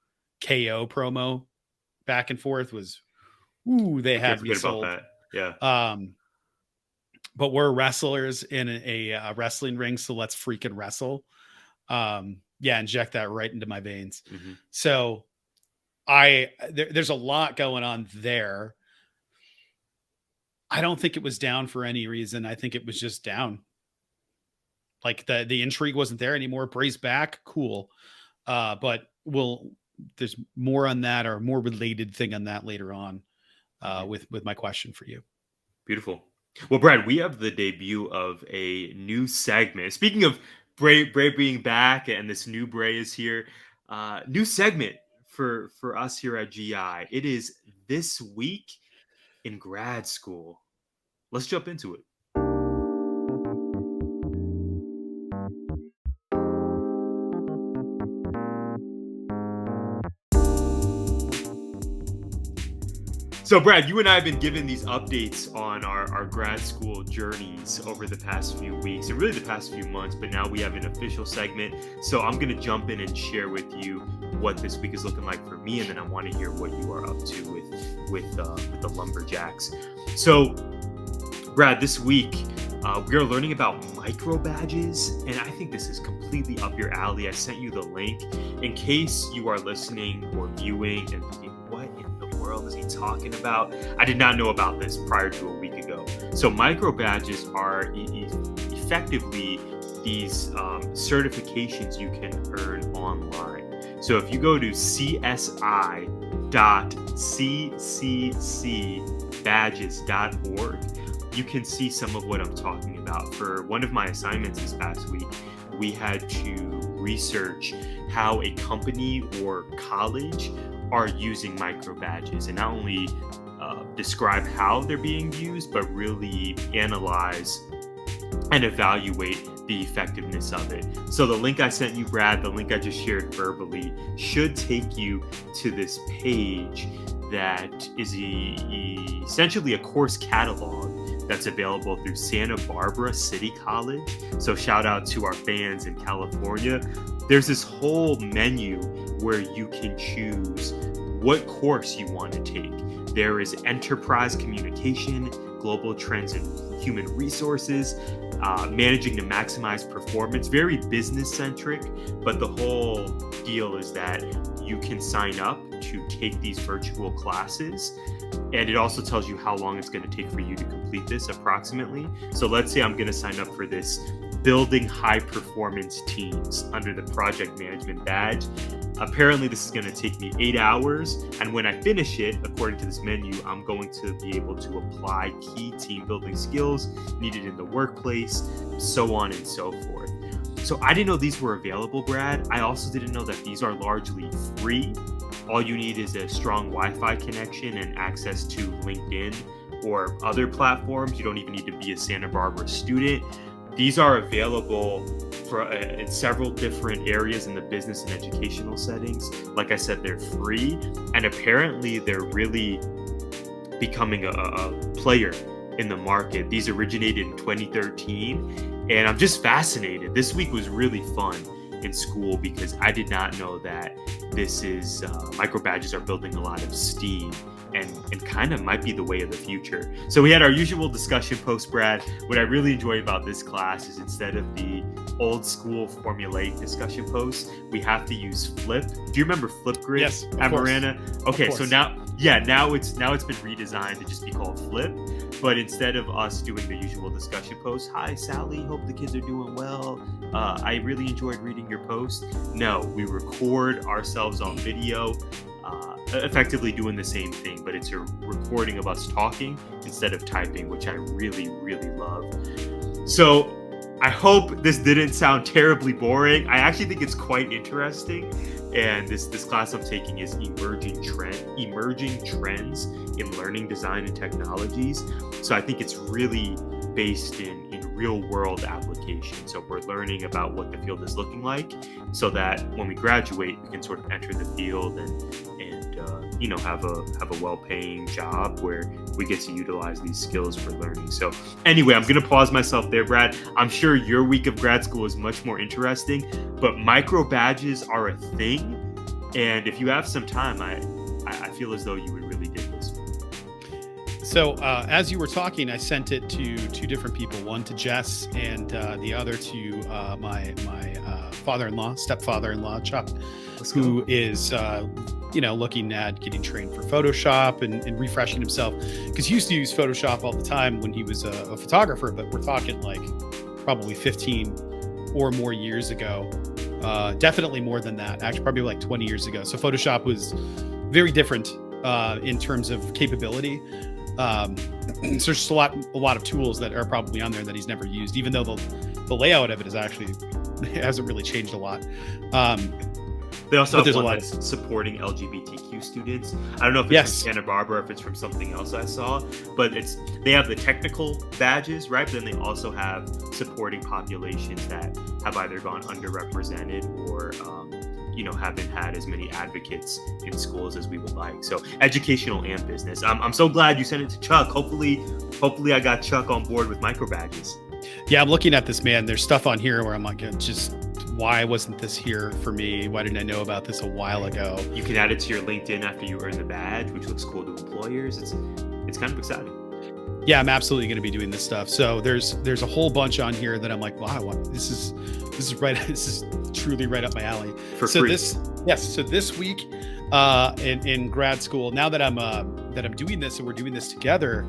KO promo back and forth was, they had me sold. About that. Yeah. But we're wrestlers in a wrestling ring, so let's freaking wrestle. Inject that right into my veins. Mm-hmm. So there's a lot going on there. I don't think it was down for any reason. I think it was just down. Like the intrigue wasn't there anymore. Bray's back. Cool. But there's more on that, or more related thing on that later on, with my question for you. Beautiful. Well, Brad, we have the debut of a new segment. Speaking of Bray being back and this new Bray is here, new segment for us here at GI. It is This Week in Grad School. Let's jump into it. So, Brad, you and I have been given these updates on our grad school journeys over the past few weeks, and really the past few months, but now we have an official segment. So I'm going to jump in and share with you what this week is looking like for me, and then I want to hear what you are up to with the Lumberjacks. So, Brad, this week, we are learning about micro badges, and I think this is completely up your alley. I sent you the link in case you are listening or viewing and thinking, what in the world is he talking about? I did not know about this prior to a week ago. So micro badges are effectively these certifications you can earn online. So if you go to csi.cccbadges.org, you can see some of what I'm talking about. For one of my assignments this past week, we had to research how a company or college are using micro badges, and not only describe how they're being used, but really analyze and evaluate the effectiveness of it. So the link I sent you, Brad, the link I just shared verbally, should take you to this page that is essentially a course catalog that's available through Santa Barbara City College. So shout out to our fans in California. There's this whole menu where you can choose what course you want to take. There is enterprise communication, global trends in human resources, managing to maximize performance, very business centric. But the whole deal is that you can sign up to take these virtual classes. And it also tells you how long it's going to take for you to complete this approximately. So let's say I'm going to sign up for this building high performance teams under the project management badge. Apparently this is going to take me 8 hours. And when I finish it, according to this menu, I'm going to be able to apply key team building skills needed in the workplace, so on and so forth. So I didn't know these were available, Brad. I also didn't know that these are largely free. All you need is a strong Wi-Fi connection and access to LinkedIn or other platforms. You don't even need to be a Santa Barbara student. These are available for in several different areas in the business and educational settings. Like I said, they're free, and apparently they're really becoming a player in the market. These originated in 2013, and I'm just fascinated. This week was really fun in school because I did not know that this is micro badges are building a lot of steam and kind of might be the way of the future. So we had our usual discussion post, Brad. What I really enjoy about this class is instead of the old school formulaic discussion posts, we have to use Flip. Do you remember Flipgrid? Yes, at Marana? Okay, so now it's been redesigned to just be called Flip. But instead of us doing the usual discussion post, hi Sally, hope the kids are doing well. I really enjoyed reading your post. No, we record ourselves on video, effectively doing the same thing, but it's a recording of us talking instead of typing, which I really, really love. So I hope this didn't sound terribly boring. I actually think it's quite interesting. And this class I'm taking is emerging trends in learning, design, and technologies. So I think it's really based in real world application. So we're learning about what the field is looking like so that when we graduate, we can sort of enter the field and have a well-paying job where we get to utilize these skills for learning. So anyway, I'm going to pause myself there, Brad. I'm sure your week of grad school is much more interesting, but micro badges are a thing. And if you have some time, I feel as though you would really dig this. So as you were talking, I sent it to two different people, one to Jess and the other to my stepfather-in-law, Chuck, who is looking at getting trained for Photoshop and refreshing himself, because he used to use Photoshop all the time when he was a photographer, but we're talking like probably 15 or more years ago. Definitely more than that, actually probably like 20 years ago. So Photoshop was very different in terms of capability. So there's just a lot of tools that are probably on there that he's never used, even though the layout of it hasn't really changed a lot. They also have one that's supporting LGBTQ students. I don't know if it's from Santa Barbara, if it's from something else I saw, but they have the technical badges, right? But then they also have supporting populations that have either gone underrepresented or haven't had as many advocates in schools as we would like. So educational and business. I'm so glad you sent it to Chuck. Hopefully I got Chuck on board with micro badges. Yeah, I'm looking at this, man. There's stuff on here where I'm like, just why wasn't this here for me? Why didn't I know about this a while ago? You can add it to your LinkedIn after you earn the badge, which looks cool to employers. It's kind of exciting. Yeah, I'm absolutely going to be doing this stuff. So there's a whole bunch on here that I'm like, wow, this is truly right up my alley. For free. So this week in grad school, now that I'm doing this and we're doing this together,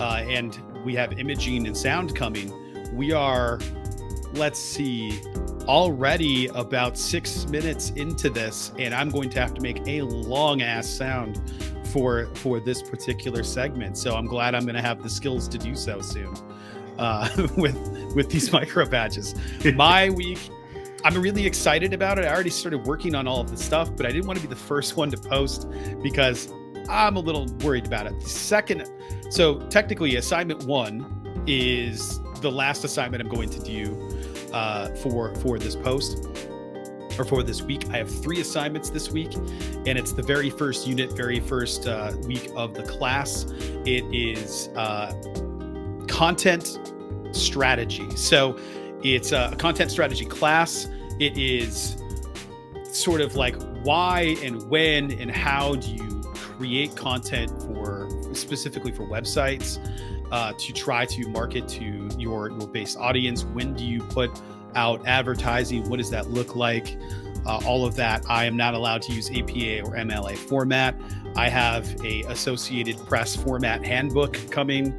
and we have imaging and sound coming, we are, let's see, already about 6 minutes into this, and I'm going to have to make a long ass sound for this particular segment. So I'm glad I'm going to have the skills to do so soon with these micro badges. My week, I'm really excited about it. I already started working on all of this stuff, but I didn't want to be the first one to post because I'm a little worried about it. So technically assignment 1 is the last assignment I'm going to do for this post, or for this week. I have 3 assignments this week, and it's the very first unit, very first week of the class. It is content strategy. So it's a content strategy class. It is sort of like why and when and how do you create content specifically for websites to try to market to your base audience. When do you put out advertising? What does that look like? All of that. I am not allowed to use APA or MLA format. I have a Associated Press format handbook coming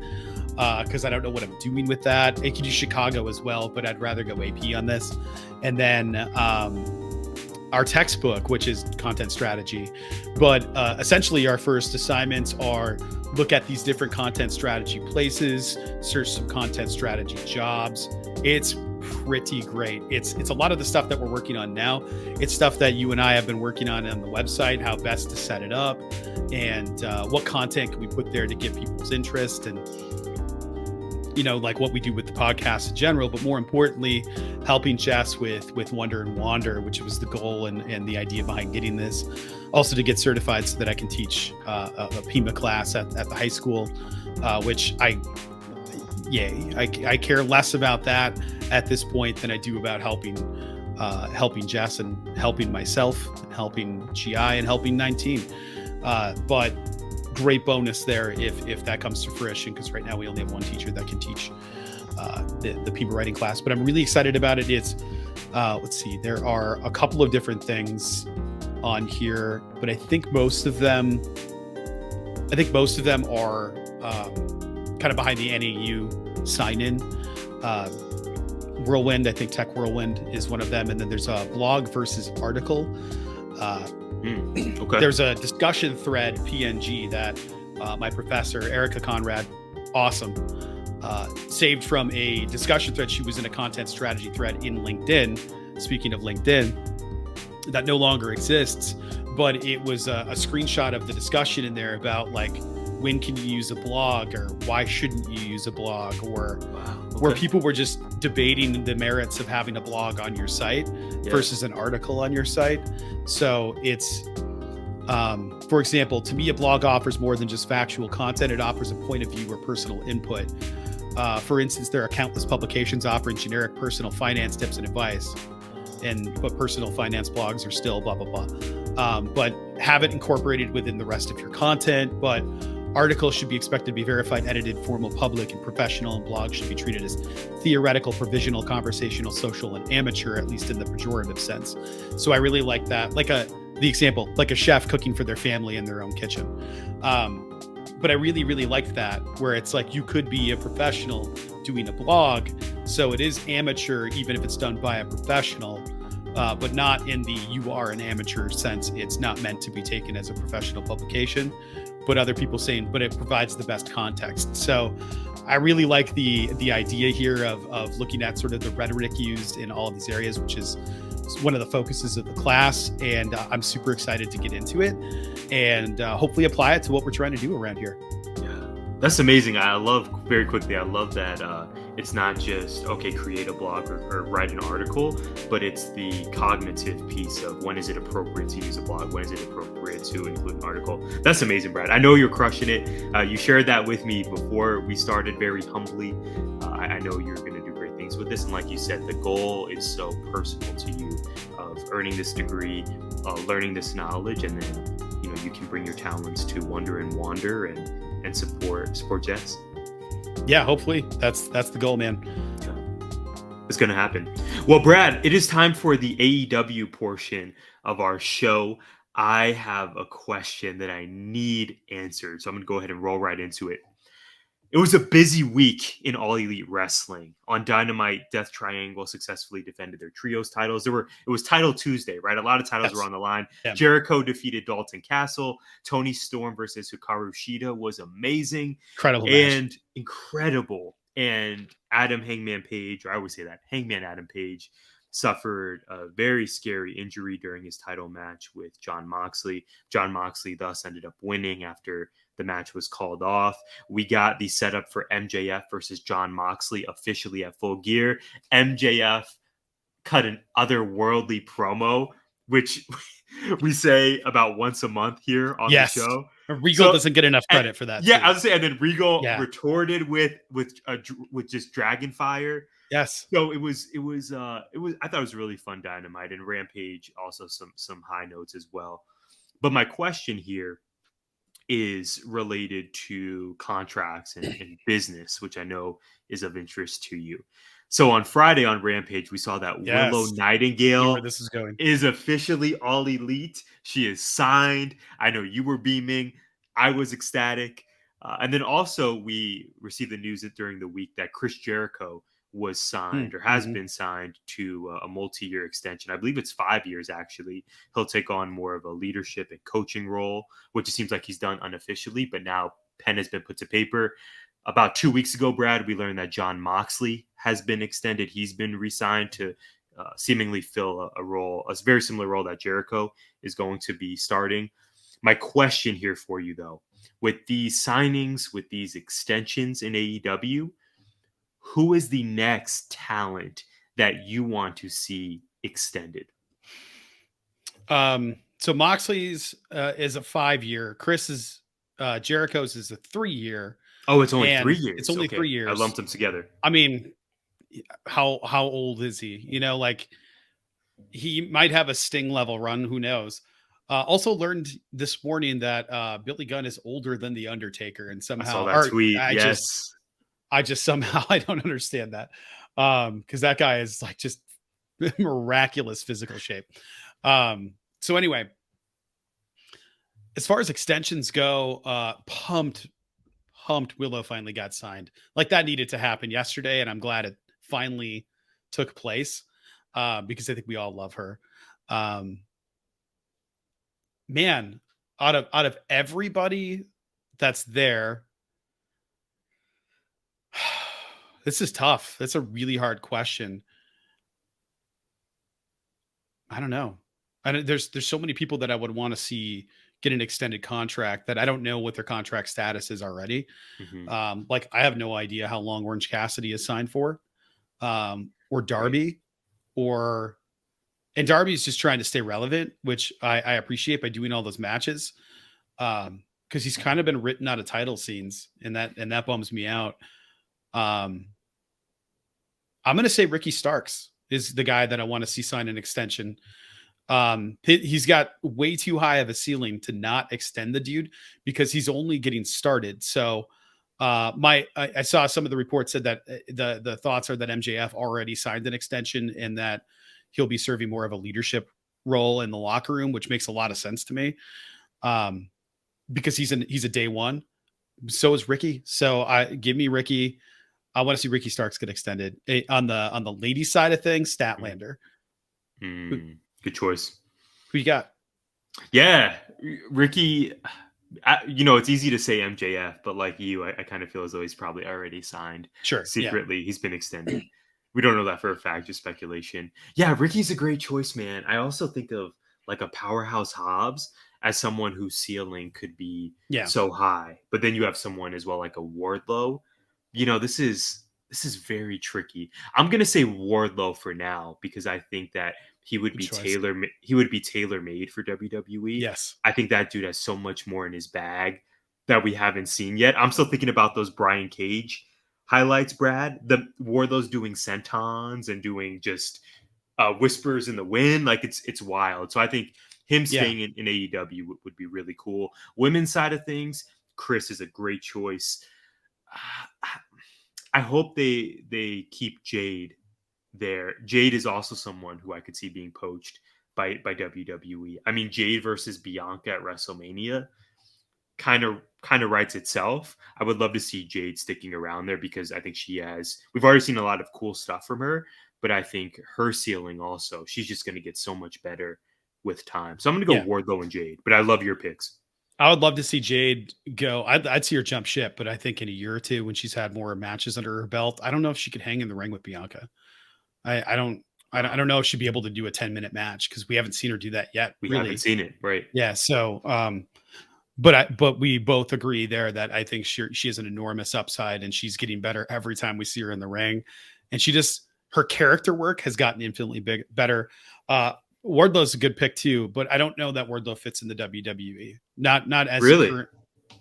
because I don't know what I'm doing with that. I could use Chicago as well, but I'd rather go AP on this. And then our textbook, which is content strategy. But essentially our first assignments are look at these different content strategy places, search some content strategy jobs. It's pretty great. It's a lot of the stuff that we're working on now. It's stuff that you and I have been working on the website, how best to set it up, and what content can we put there to get people's interest, and like what we do with the podcast in general, but more importantly, helping Jess with Wonder and Wander, which was the goal and the idea behind getting this. Also to get certified so that I can teach a PIMA class at the high school, which I care less about that at this point than I do about helping Jess and helping myself and helping GI and helping 19. But great bonus there if that comes to fruition, because right now we only have one teacher that can teach the PIMA writing class. But I'm really excited about it. It's let's see, there are a couple of different things on here, but I think most of them are kind of behind the NAU sign-in. Whirlwind, I think Tech Whirlwind is one of them, and then there's a blog versus article. Okay. There's a discussion thread PNG that my professor Erica Conrad, awesome, saved from a discussion thread. She was in a content strategy thread in LinkedIn. Speaking of LinkedIn, that no longer exists, but it was a screenshot of the discussion in there about like, when can you use a blog, or why shouldn't you use a blog, or where people were just debating the merits of having a blog on your site versus an article on your site. So it's, for example, to me, a blog offers more than just factual content. It offers a point of view or personal input. For instance, there are countless publications offering generic personal finance tips and advice, but personal finance blogs are still blah, blah, blah. But have it incorporated within the rest of your content. But articles should be expected to be verified, edited, formal, public, and professional, and blogs should be treated as theoretical, provisional, conversational, social, and amateur, at least in the pejorative sense. So I really like that. Like the example, like a chef cooking for their family in their own kitchen. But I really, really liked that, where it's like you could be a professional doing a blog. So it is amateur, even if it's done by a professional, but not in the you are an amateur sense. It's not meant to be taken as a professional publication, but other people saying, but it provides the best context. So I really like the idea here of looking at sort of the rhetoric used in all of these areas, which is one of the focuses of the class. And I'm super excited to get into it and hopefully apply it to what we're trying to do around here. Yeah, that's amazing. I love that it's not just, okay, create a blog or write an article, but it's the cognitive piece of when is it appropriate to use a blog? When is it appropriate to include an article? That's amazing, Brad. I know you're crushing it. You shared that with me before we started very humbly. I know you're going to do great things with this. And like you said, the goal is so personal to you of earning this degree, learning this knowledge, and then, you can bring your talents to Wonder and Wander and support Jess. Yeah, hopefully that's the goal, man. It's going to happen. Well, Brad, it is time for the AEW portion of our show. I have a question that I need answered, so I'm going to go ahead and roll right into it. It was a busy week in All Elite Wrestling. On Dynamite, Death Triangle successfully defended their trios titles. It was Title Tuesday, right? A lot of titles were on the line. Yeah. Jericho defeated Dalton Castle. Tony Storm versus Hikaru Shida was amazing. Incredible. And Hangman Adam Page suffered a very scary injury during his title match with Jon Moxley. Jon Moxley thus ended up winning after the match was called off. We got the setup for MJF versus Jon Moxley officially at Full Gear. MJF cut an otherworldly promo, which we say about once a month here on the show. Regal doesn't get enough credit for that. Yeah, I was saying, and then Regal retorted with just Dragon Fire. Yes. So it was. I thought it was really fun Dynamite, and Rampage also some high notes as well. But my question here is related to contracts and business, which I know is of interest to you. So on Friday on Rampage, we saw that Willow Yes. See where Nightingale this is going. is officially all elite. She is signed. I know you were beaming. I was ecstatic. And then also we received the news that during the week that Chris Jericho was signed or has been signed to a multi-year extension. I believe it's 5 years, actually. He'll take on more of a leadership and coaching role, which it seems like he's done unofficially, but now pen has been put to paper. About 2 weeks ago, Brad, we learned that Jon Moxley has been extended. He's been re-signed to seemingly fill a role, a very similar role that Jericho is going to be starting. My question here for you, though, with these signings, with these extensions in AEW, who is the next talent that you want to see extended? So Moxley's is a 5-year. Chris's Jericho's is a 3-year. Oh, it's only 3 years. It's only 3 years. I lumped them together. I mean, how old is he? You know, like he might have a Sting level run. Who knows? Also learned this morning that Billy Gunn is older than the Undertaker, and somehow I saw that tweet. I just somehow I don't understand that because that guy is like just miraculous physical shape. So anyway, as far as extensions go, pumped Willow finally got signed. Like that needed to happen yesterday, and I'm glad it finally took place because I think we all love her. Man, out of everybody that's there, this is tough. That's a really hard question. I don't know. There's so many people that I would want to see get an extended contract that I don't know what their contract status is already. Like I have no idea how long Orange Cassidy is signed for, or Darby, and Darby's just trying to stay relevant, which I appreciate by doing all those matches. Because he's kind of been written out of title scenes, and that bums me out. I'm going to say Ricky Starks is the guy that I want to see sign an extension. He's got way too high of a ceiling to not extend the dude because he's only getting started. So I saw some of the reports said that the thoughts are that MJF already signed an extension and that he'll be serving more of a leadership role in the locker room, which makes a lot of sense to me. Because he's a day one. So is Ricky. So give me Ricky. I want to see Ricky Starks get extended. On the ladies side of things, Statlander. Good choice. Who you got? Yeah, Ricky. It's easy to say MJF, but like you, I kind of feel as though he's probably already signed. Sure. Secretly, he's been extended. We don't know that for a fact, just speculation. Yeah, Ricky's a great choice, man. I also think of like a Powerhouse Hobbs as someone whose ceiling could be so high. But then you have someone as well like a Wardlow. This is very tricky. I'm gonna say Wardlow for now because I think that he would be tailor-made for WWE. Yes. I think that dude has so much more in his bag that we haven't seen yet. I'm still thinking about those Brian Cage highlights, Brad. The Wardlow's doing sentons and doing just whispers in the wind. Like it's wild. So I think him staying in AEW would be really cool. Women's side of things, Chris is a great choice. I hope they keep Jade there. Jade is also someone who I could see being poached by WWE. I mean, Jade versus Bianca at WrestleMania kind of writes itself. I would love to see Jade sticking around there because I think we've already seen a lot of cool stuff from her, but I think her ceiling also, she's just going to get so much better with time. So I'm going to go Wardlow and Jade, but I love your picks. I would love to see Jade go. I'd see her jump ship, but I think in a year or two when she's had more matches under her belt, I don't know if she could hang in the ring with Bianca. I don't know if she'd be able to do a 10-minute match because we haven't seen her do that yet. We haven't seen it, right? Yeah. So, but we both agree there that I think she has an enormous upside and she's getting better every time we see her in the ring, and her character work has gotten infinitely better. Wardlow's a good pick too, but I don't know that Wardlow fits in the WWE. Not as really,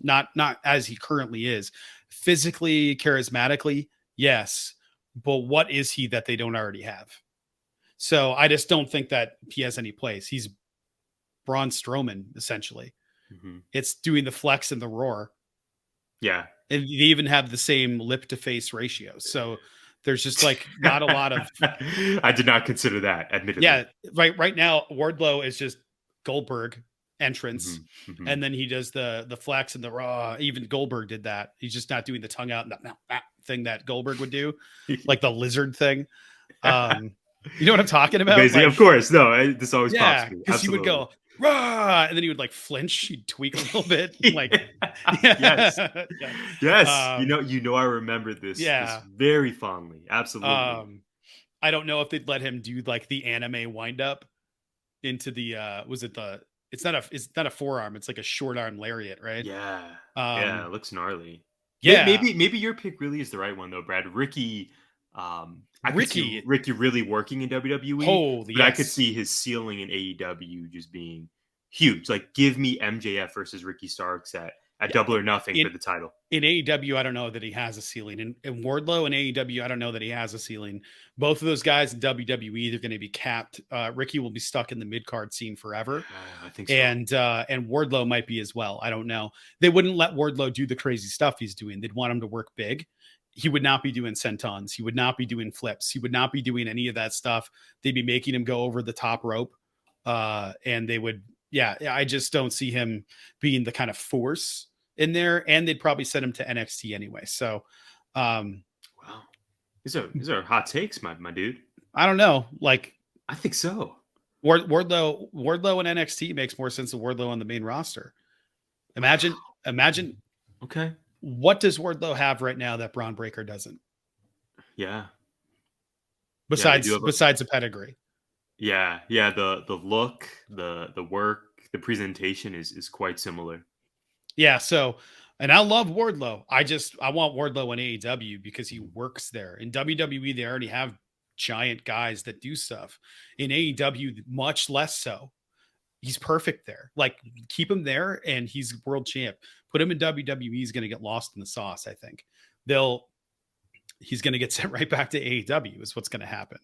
not as he currently is. Physically, charismatically, yes, but what is he that they don't already have? So I just don't think that he has any place. He's Braun Strowman essentially. Mhm. It's doing the flex and the roar. Yeah. And they even have the same lip to face ratio. So there's just like not a lot of, I did not consider that, admittedly. yeah, right now Wardlow is just Goldberg entrance. Mhm, mhm. And then he does the flex and the raw. Even Goldberg did that. He's just not doing the tongue out and that thing that Goldberg would do, like the lizard thing. You know what I'm talking about? Amazing. Like, Of course. No, this always pops yeah, me. because he would Absolutely. go rah, and then he would like flinch. He'd tweak a little bit, like yeah. Yes. Yes. Um, I remember this yeah. very fondly. Absolutely. I don't know if they'd let him do like the anime wind up into the it's not a forearm, it's like a short arm lariat, right? Yeah. Yeah. It Um, looks gnarly. yeah, Maybe your pick really is the right one though, Brad. Ricky, I could see Ricky, Ricky really working in WWE, holy but I could yes. see his ceiling in AEW just being huge. Like, give me MJF versus Ricky Starks at Double or Nothing for the title. In AEW, I don't know that he has a ceiling. In Wardlow and AEW, I don't know that he has a ceiling. Both of those guys in WWE, they're going to be capped. Ricky will be stuck in the mid card scene forever, I think so. and Wardlow might be as well. I don't know. They wouldn't let Wardlow do the crazy stuff he's doing. They'd want him to work big. He would not be doing sentons. He would not be doing flips. He would not be doing any of that stuff. They'd be making him go over the top rope, and they would. Yeah, I just don't see him being the kind of force in there, and they'd probably send him to NXT anyway. So, wow, these are hot takes, my dude. I don't know. Like, I think so. Wardlow in NXT makes more sense than Wardlow on the main roster. Imagine. Okay. What does Wardlow have right now that Braun Breaker doesn't? Yeah. Besides the pedigree. Yeah. The look, the work, the presentation is quite similar. Yeah, so, and I love Wardlow. I want Wardlow in AEW because he works there. In WWE, they already have giant guys that do stuff. In AEW, much less so. He's perfect there. Like, keep him there, and he's world champ. Put him in WWE, he's going to get lost in the sauce, I think. He's going to get sent right back to AEW is what's going to happen.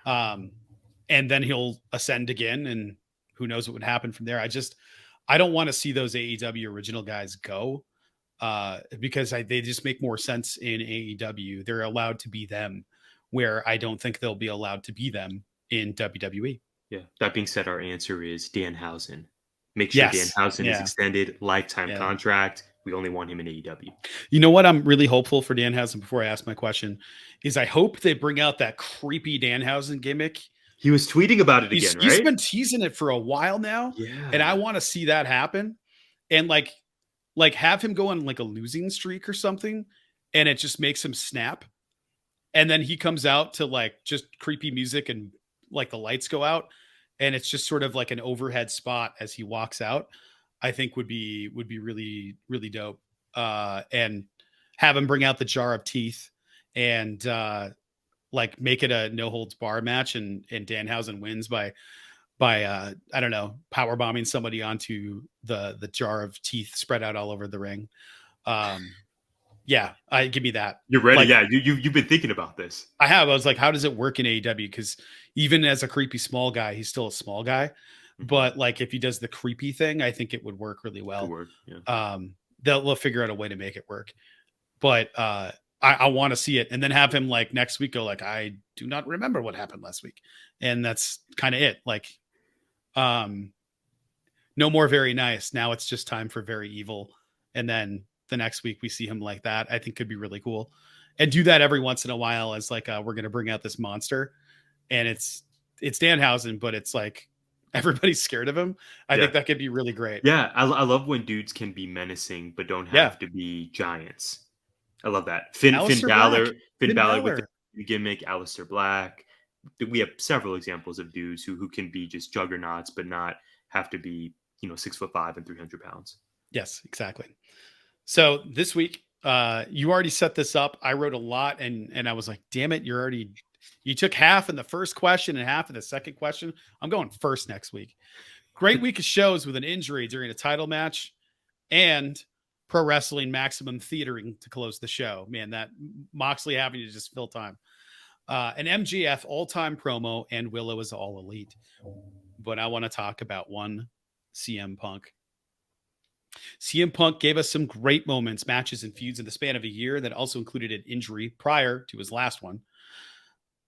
And then he'll ascend again, and who knows what would happen from there. I don't want to see those AEW original guys go because they just make more sense in AEW. They're allowed to be them, where I don't think they'll be allowed to be them in WWE. Yeah. That being said, our answer is Danhausen. Make sure Danhausen is extended, lifetime contract. We only want him in AEW. You know what I'm really hopeful for Danhausen before I ask my question is I hope they bring out that creepy Danhausen gimmick. He was tweeting about it again, right? He's been teasing it for a while now. Yeah. And I want to see that happen. And like have him go on like a losing streak or something. And it just makes him snap. And then he comes out to like just creepy music and like the lights go out. And it's just sort of like an overhead spot as he walks out. I think would be really, really dope. And have him bring out the jar of teeth and like make it a no holds bar match, and Danhausen wins by I don't know, power bombing somebody onto the jar of teeth spread out all over the ring. Yeah, give me that. You're ready. Like, yeah, you've been thinking about this. I have. I was like, how does it work in AEW? Because even as a creepy small guy, he's still a small guy. Mm-hmm. But like, if he does the creepy thing, I think it would work really well. Could work, yeah. They'll figure out a way to make it work. But I want to see it, and then have him like next week go like, I do not remember what happened last week, and that's kind of it. Like, no more very nice. Now it's just time for very evil, and then the next week we see him like that. I think could be really cool, and do that every once in a while as like we're gonna bring out this monster, and it's Danhausen, but it's like everybody's scared of him. I think that could be really great. Yeah, I love when dudes can be menacing but don't have to be giants. I love that. Finn Balor with the gimmick, Aleister Black. We have several examples of dudes who can be just juggernauts but not have to be 6'5" and 300 pounds. Yes, exactly. So this week, you already set this up. I wrote a lot, and I was like, damn it, you took half in the first question and half in the second question. I'm going first next week. Great week of shows with an injury during a title match and pro wrestling maximum theatering to close the show. Man, that Moxley having to just fill time. An MJF all-time promo, and Willow is all elite. But I want to talk about one CM Punk. CM Punk gave us some great moments, matches, and feuds in the span of a year that also included an injury prior to his last one.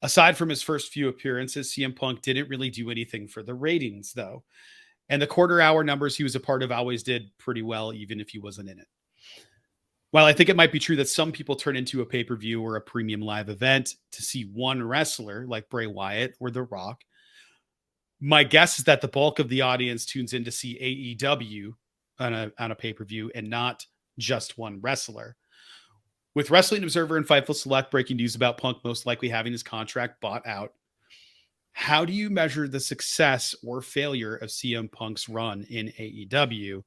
Aside from his first few appearances, CM Punk didn't really do anything for the ratings, though. And the quarter hour numbers he was a part of always did pretty well, even if he wasn't in it. While I think it might be true that some people turn into a pay-per-view or a premium live event to see one wrestler like Bray Wyatt or The Rock, my guess is that the bulk of the audience tunes in to see AEW on a pay-per-view and not just one wrestler. With Wrestling Observer and Fightful Select breaking news about Punk most likely having his contract bought out, how do you measure the success or failure of CM Punk's run in AEW,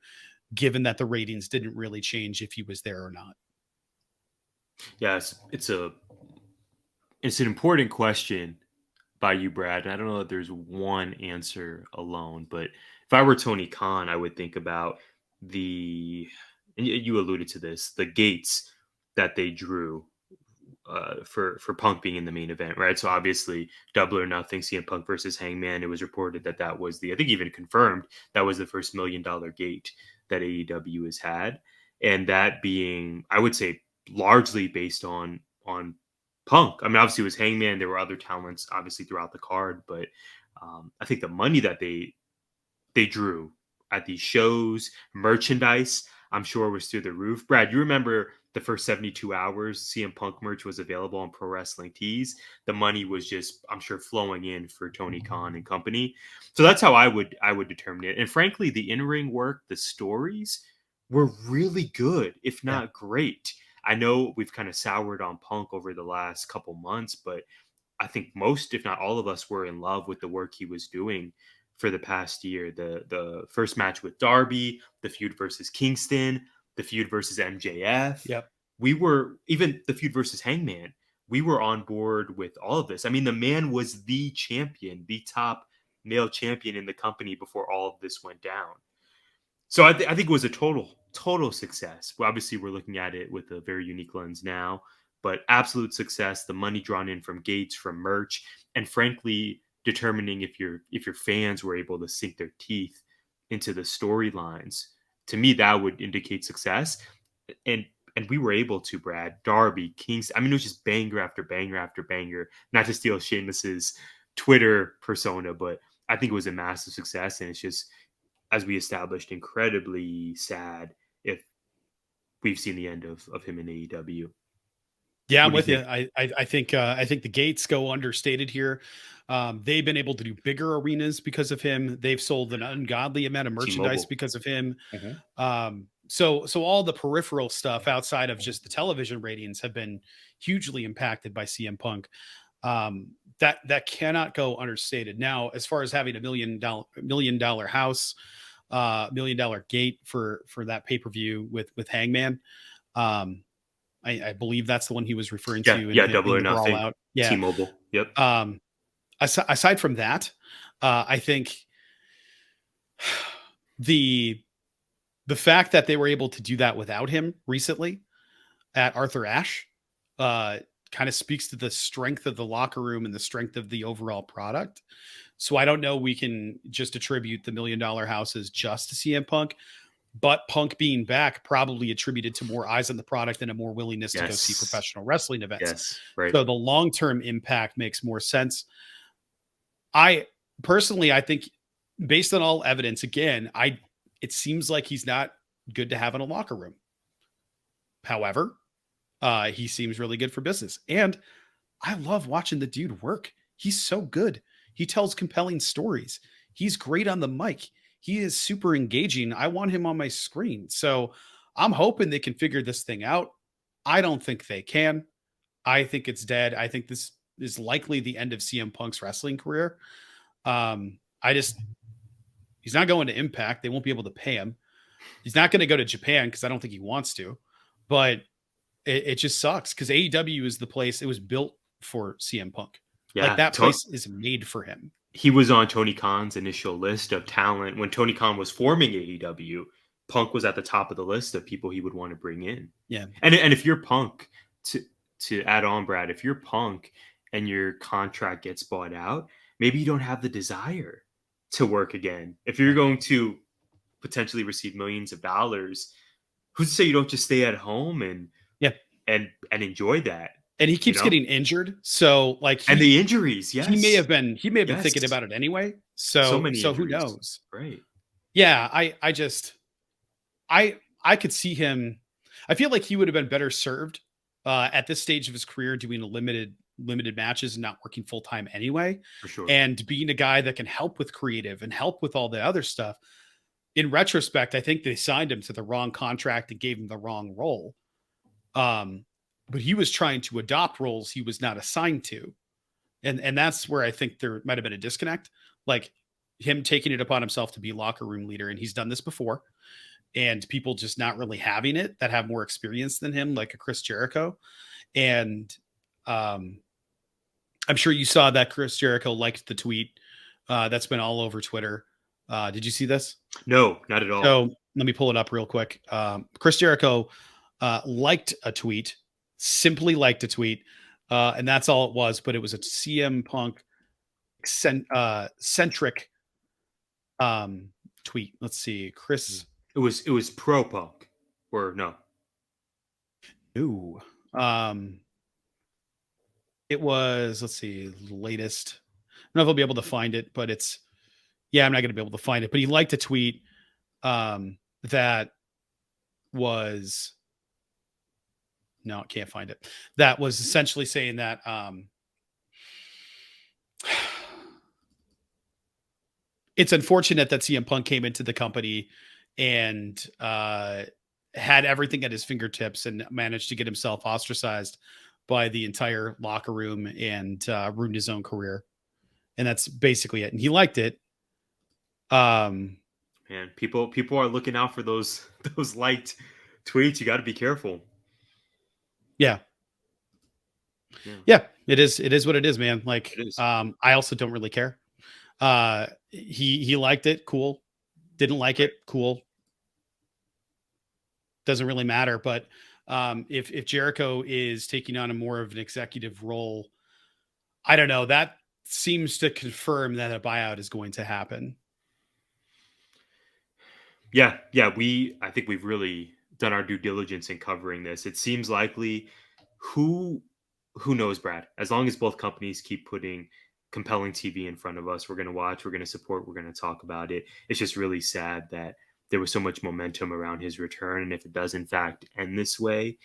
given that the ratings didn't really change if he was there or not? Yeah, it's an important question by you, Brad. I don't know that there's one answer alone, but if I were Tony Khan, I would think about and you alluded to this, the gates that they drew for Punk being in the main event, right? So obviously, Double or Nothing, CM Punk versus Hangman. It was reported that was I think even confirmed, that was the first $1 million gate that AEW has had, and that being, I would say, largely based on Punk. I mean, obviously it was Hangman. There were other talents, obviously, throughout the card, but I think the money that they drew at these shows, merchandise, I'm sure was through the roof. Brad, you remember the first 72 hours CM Punk merch was available on Pro Wrestling Tees. The money was just, I'm sure, flowing in for Tony Khan and company. So that's how I would determine it. And frankly, the in-ring work, the stories were really good, if not great. I know we've kind of soured on Punk over the last couple months, but I think most, if not all of us, were in love with the work he was doing for the past year. The first match with Darby, the feud versus Kingston, the feud versus MJF. Yep. We were, even the feud versus Hangman, we were on board with all of this. I mean, the man was the champion, the top male champion in the company before all of this went down. So I think it was a total success. Well, obviously, we're looking at it with a very unique lens now, but absolute success. The money drawn in from gates, from merch, and frankly, determining if your fans were able to sink their teeth into the storylines. To me, that would indicate success. And we were able to, Brad. Darby, Kings. I mean, it was just banger after banger after banger. Not to steal Sheamus's Twitter persona, but I think it was a massive success. And it's just, as we established, incredibly sad if we've seen the end of him in AEW. Yeah, I'm with you. I think the gates go understated here. They've been able to do bigger arenas because of him. They've sold an ungodly amount of merchandise T-Mobile. because of him. Mm-hmm. So all the peripheral stuff outside of just the television ratings have been hugely impacted by CM Punk. That cannot go understated. Now, as far as having a $1 million house, $1 million gate for that pay-per-view with Hangman, I believe that's the one he was referring to. Yeah, Double or Nothing. Out. Yeah, T-Mobile. Yep. Aside from that, I think the fact that they were able to do that without him recently at Arthur Ashe kind of speaks to the strength of the locker room and the strength of the overall product. So I don't know we can just attribute the $1 million houses just to CM Punk, but Punk being back probably attributed to more eyes on the product and a more willingness to go see professional wrestling events. Yes, right. So the long-term impact makes more sense. I think based on all evidence, again, it seems like he's not good to have in a locker room. However, he seems really good for business. And I love watching the dude work. He's so good. He tells compelling stories. He's great on the mic. He is super engaging. I want him on my screen. So I'm hoping they can figure this thing out. I don't think they can. I think it's dead. I think this is likely the end of CM Punk's wrestling career. He's not going to Impact. They won't be able to pay him. He's not going to go to Japan because I don't think he wants to. But it just sucks because AEW is the place. It was built for CM Punk. Yeah, like that place is made for him. He was on Tony Khan's initial list of talent. When Tony Khan was forming AEW, Punk was at the top of the list of people he would want to bring in. Yeah. And if you're Punk, to add on, Brad, if you're Punk and your contract gets bought out, maybe you don't have the desire to work again. If you're going to potentially receive millions of dollars. Who's to say you don't just stay at home and enjoy that? And he keeps getting injured, so like, and the injuries, yes, he may have been thinking about it anyway. So many injuries. Who knows? Right? Yeah, I could see him. I feel like he would have been better served at this stage of his career doing a limited matches and not working full time anyway. For sure. And being a guy that can help with creative and help with all the other stuff. In retrospect, I think they signed him to the wrong contract and gave him the wrong role. But he was trying to adopt roles he was not assigned to. And that's where I think there might have been a disconnect, like him taking it upon himself to be locker room leader. And he's done this before, and people just not really having it that have more experience than him, like a Chris Jericho. And I'm sure you saw that Chris Jericho liked the tweet that's been all over Twitter. Did you see this? No, not at all. So let me pull it up real quick. Chris Jericho liked a tweet, simply liked a tweet. And that's all it was, but it was a CM Punk centric tweet. Let's see, Chris. It was pro Punk, or no? Ooh, it was. Let's see, latest. I don't know if I'll be able to find it, but it's. Yeah, I'm not going to be able to find it. But he liked a tweet that was. No, I can't find it. That was essentially saying that it's unfortunate that CM Punk came into the company and had everything at his fingertips and managed to get himself ostracized by the entire locker room and ruined his own career. And that's basically it. And he liked it. Man, people are looking out for those liked tweets. You got to be careful. Yeah, it is what it is, man. Like, I also don't really care. He liked it, cool. Didn't like it, cool. Doesn't really matter. But if Jericho is taking on a more of an executive role, I don't know. That seems to confirm that a buyout is going to happen. Yeah. I think we've really done our due diligence in covering this. It seems likely. Who knows, Brad? As long as both companies keep putting compelling TV in front of us, we're going to watch, we're going to support, we're going to talk about it. It's just really sad that there was so much momentum around his return, and if it does in fact end this way,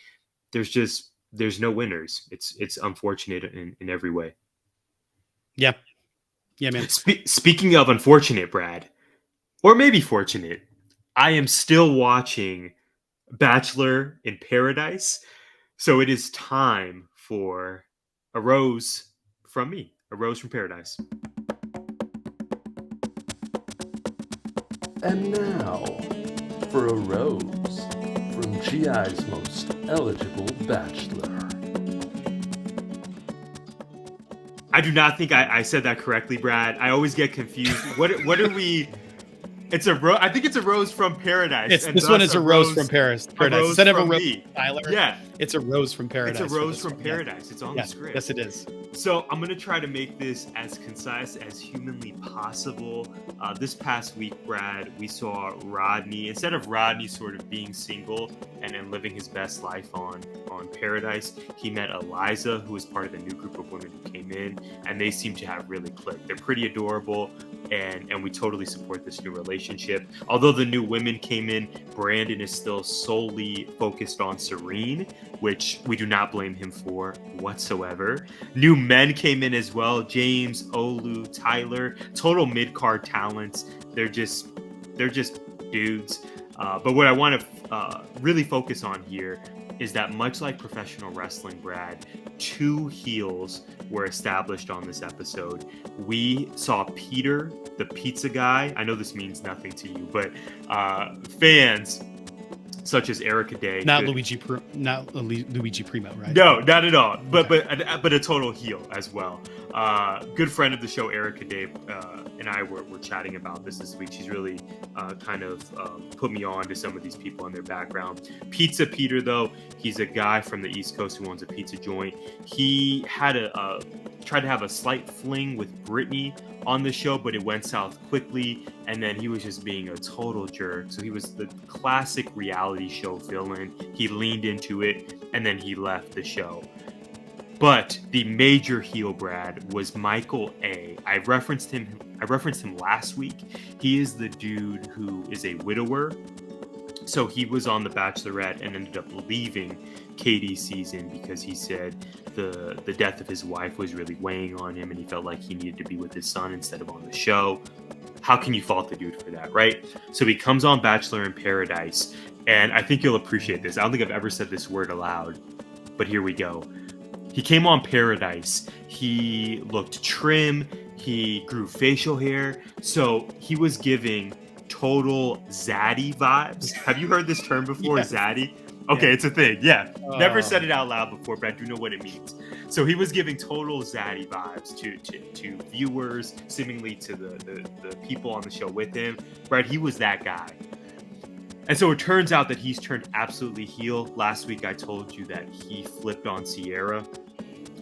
there's no winners. It's unfortunate in every way. Yeah, man. Speaking of unfortunate, Brad, or maybe fortunate, I am still watching Bachelor in Paradise. So it is time for a rose from me, a rose from paradise. And now for a rose from GI's most eligible bachelor. I do not think I said that correctly, Brad. I always get confused. What are we? It's I think it's a rose from paradise. This one is a rose from Paradise. Instead of a rose from Tyler. Yeah. It's a rose from paradise. It's a rose from paradise. Yeah. It's on the script. Yes, it is. So I'm going to try to make this as concise as humanly possible. This past week, Brad, we saw Rodney, instead of Rodney sort of being single and living his best life on Paradise, he met Eliza, who was part of the new group of women who came in, and they seem to have really clicked. They're pretty adorable, and we totally support this new relationship. Although the new women came in, Brandon is still solely focused on Serene, which we do not blame him for whatsoever. New men came in as well. James, Olu, Tyler, total mid-card talents. They're just dudes. But what I want to really focus on here is that much like professional wrestling, Brad, two heels were established on this episode. We saw Peter, the pizza guy. I know this means nothing to you, but fans such as Erica Day, not Luigi Primo, right? No, not at all. But a total heel as well. Good friend of the show, Erica Day, and I were chatting about this week. She's really kind of put me on to some of these people and their background. Pizza Peter, though, he's a guy from the East Coast who owns a pizza joint. He had tried to have a slight fling with Brittany on the show, but it went south quickly, and then he was just being a total jerk. So he was the classic reality show villain. He leaned into it, and then he left the show. But the major heel, Brad, was Michael A. I referenced him last week. He is the dude who is a widower. So he was on The Bachelorette and ended up leaving Katie's season because he said the death of his wife was really weighing on him, and he felt like he needed to be with his son instead of on the show. How can you fault the dude for that, right? So he comes on Bachelor in Paradise, and I think you'll appreciate this. I don't think I've ever said this word aloud, but here we go. He came on Paradise. He looked trim. He grew facial hair. So he was giving total zaddy vibes. Have you heard this term before, Yes. Zaddy? Okay, It's a thing. Yeah. Never said it out loud before, but I do know what it means. So he was giving total zaddy vibes to viewers, seemingly to the people on the show with him. Right? He was that guy. And so it turns out that he's turned absolutely heel. Last week I told you that he flipped on Sierra.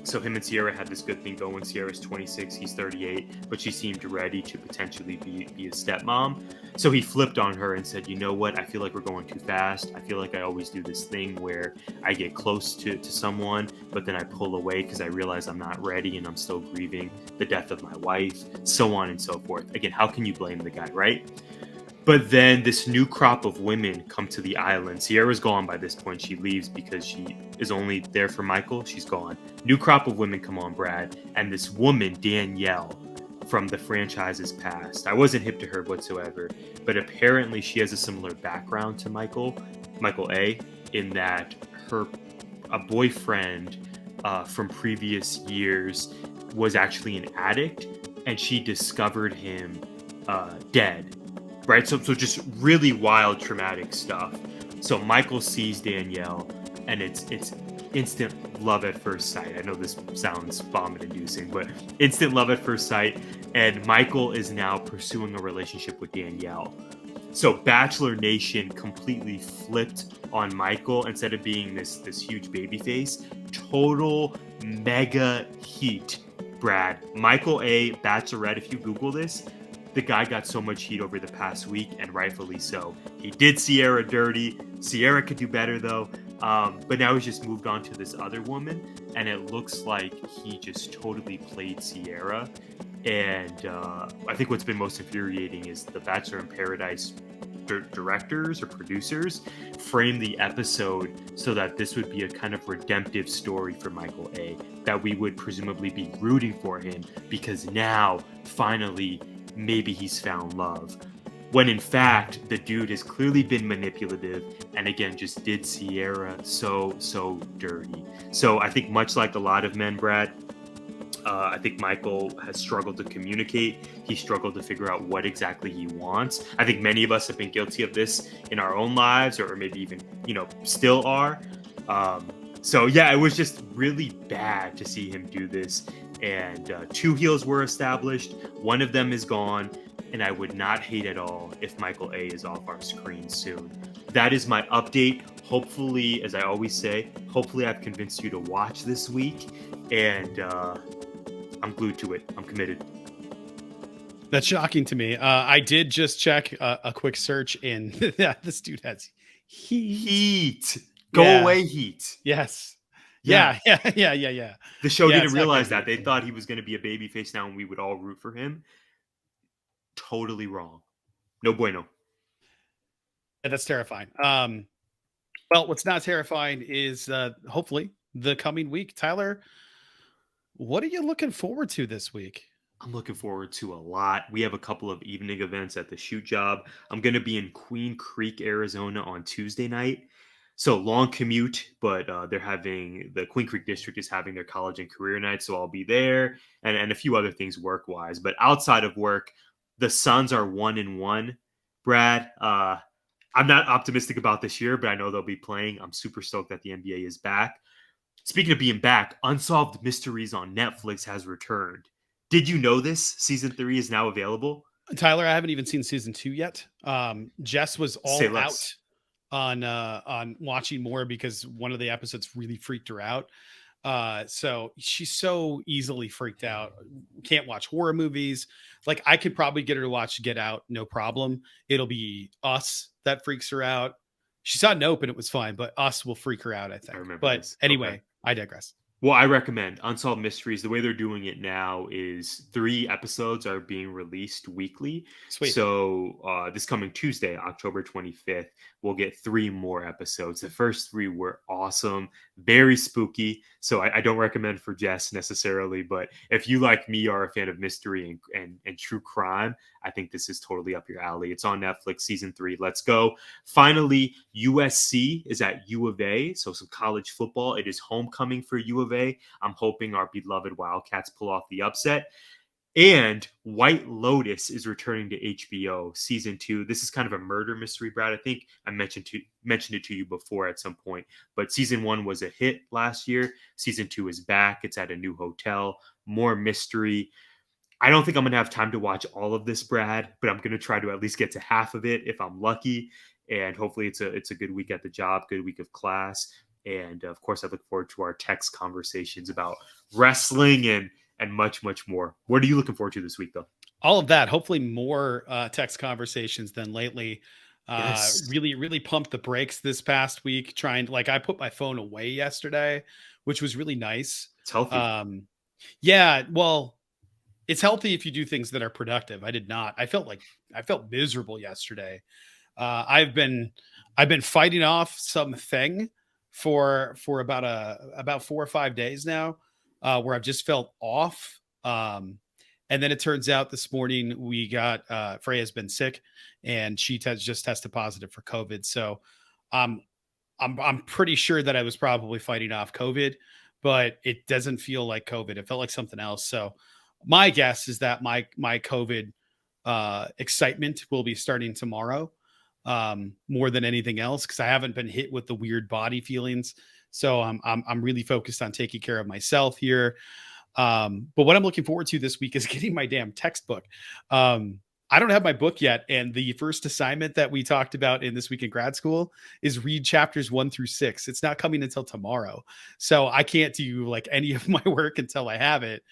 So him and Sierra had this good thing going. Sierra's 26, he's 38, but she seemed ready to potentially be a stepmom. So he flipped on her and said, you know what? I feel like we're going too fast. I feel like I always do this thing where I get close to someone, but then I pull away because I realize I'm not ready and I'm still grieving the death of my wife, so on and so forth. Again, how can you blame the guy, right? But then this new crop of women come to the island. Sierra's gone by this point. She leaves because she is only there for Michael. She's gone. New crop of women come on, Brad. And this woman, Danielle, from the franchise's past. I wasn't hip to her whatsoever. But apparently she has a similar background to Michael A., in that a boyfriend from previous years was actually an addict. And she discovered him dead. Right, so just really wild, traumatic stuff. So Michael sees Danielle, and it's instant love at first sight. I know this sounds vomit-inducing, but instant love at first sight. And Michael is now pursuing a relationship with Danielle. So Bachelor Nation completely flipped on Michael. Instead of being this huge babyface, total mega heat, Brad. Michael A. Bachelorette, if you Google this, the guy got so much heat over the past week, and rightfully so. He did Sierra dirty. Sierra could do better, though. But now he's just moved on to this other woman, and it looks like he just totally played Sierra. And I think what's been most infuriating is the Bachelor in Paradise directors or producers framed the episode so that this would be a kind of redemptive story for Michael A. That we would presumably be rooting for him because now, finally, maybe he's found love. When in fact, the dude has clearly been manipulative and again just did Sierra so dirty. So I think much like a lot of men, Brad, I think Michael has struggled to communicate. He struggled to figure out what exactly he wants. I think many of us have been guilty of this in our own lives, or maybe even, still are. So yeah, it was just really bad to see him do this. And two heels were established. One of them is gone. And I would not hate at all if Michael A. is off our screen soon. That is my update. Hopefully, as I always say, hopefully I've convinced you to watch this week. And I'm glued to it. I'm committed. That's shocking to me. I did just check a quick search in. Yeah, this dude has heat. Go away, heat. Yes. Yeah. The show didn't realize that. They thought he was going to be a babyface now and we would all root for him. Totally wrong. No bueno. Yeah, that's terrifying. Well, what's not terrifying is hopefully the coming week. Tyler, what are you looking forward to this week? I'm looking forward to a lot. We have a couple of evening events at the Shoot Job. I'm going to be in Queen Creek, Arizona on Tuesday night. So long commute, but the Queen Creek district is having their college and career night. So I'll be there and a few other things work-wise. But outside of work, the Suns are 1-1, Brad. I'm not optimistic about this year, but I know they'll be playing. I'm super stoked that the NBA is back. Speaking of being back, Unsolved Mysteries on Netflix has returned. Did you know this? Season 3 is now available. Tyler, I haven't even seen season 2 yet. Jess was Say all out less. on watching more because one of the episodes really freaked her out. So she's so easily freaked out. Can't watch horror movies. Like I could probably get her to watch Get Out, no problem. It'll be Us that freaks her out. She saw Nope and it was fine, but Us will freak her out, I think. remember But this. anyway, Okay. I digress. Well, I recommend Unsolved Mysteries. The way they're doing it now is 3 episodes are being released weekly. Sweet. So this coming Tuesday, October 25th, we'll get 3 more episodes. The first 3 were awesome, very spooky. So I don't recommend for Jess necessarily, but if you like me are a fan of mystery and true crime, I think this is totally up your alley. It's on Netflix, season 3. Let's go. Finally, USC is at U of A, so some college football. It is homecoming for U of A. I'm hoping our beloved Wildcats pull off the upset. And White Lotus is returning to HBO season 2. This is kind of a murder mystery, Brad. I think I mentioned it to you before at some point. But season 1 was a hit last year. Season 2 is back. It's at a new hotel. More mystery. I don't think I'm going to have time to watch all of this, Brad, but I'm going to try to at least get to half of it if I'm lucky. And hopefully it's a good week at the job, good week of class. And of course, I look forward to our text conversations about wrestling and much, much more. What are you looking forward to this week, though? All of that, hopefully more text conversations than lately. Yes. Really pumped the brakes this past week. I put my phone away yesterday, which was really nice. It's healthy. Yeah, well, it's healthy if you do things that are productive. I did not. I felt miserable yesterday. I've been fighting off something for about 4 or 5 days now, where I've just felt off. And then it turns out this morning we got Freya's been sick, and she just tested positive for COVID. So I'm pretty sure that I was probably fighting off COVID, but it doesn't feel like COVID. It felt like something else. So my guess is that my COVID excitement will be starting tomorrow, more than anything else, because I haven't been hit with the weird body feelings. So I'm really focused on taking care of myself here. But what I'm looking forward to this week is getting my damn textbook. I don't have my book yet, and the first assignment that we talked about in This Week in Grad School is read chapters 1 through 6. It's not coming until tomorrow, so I can't do like any of my work until I have it.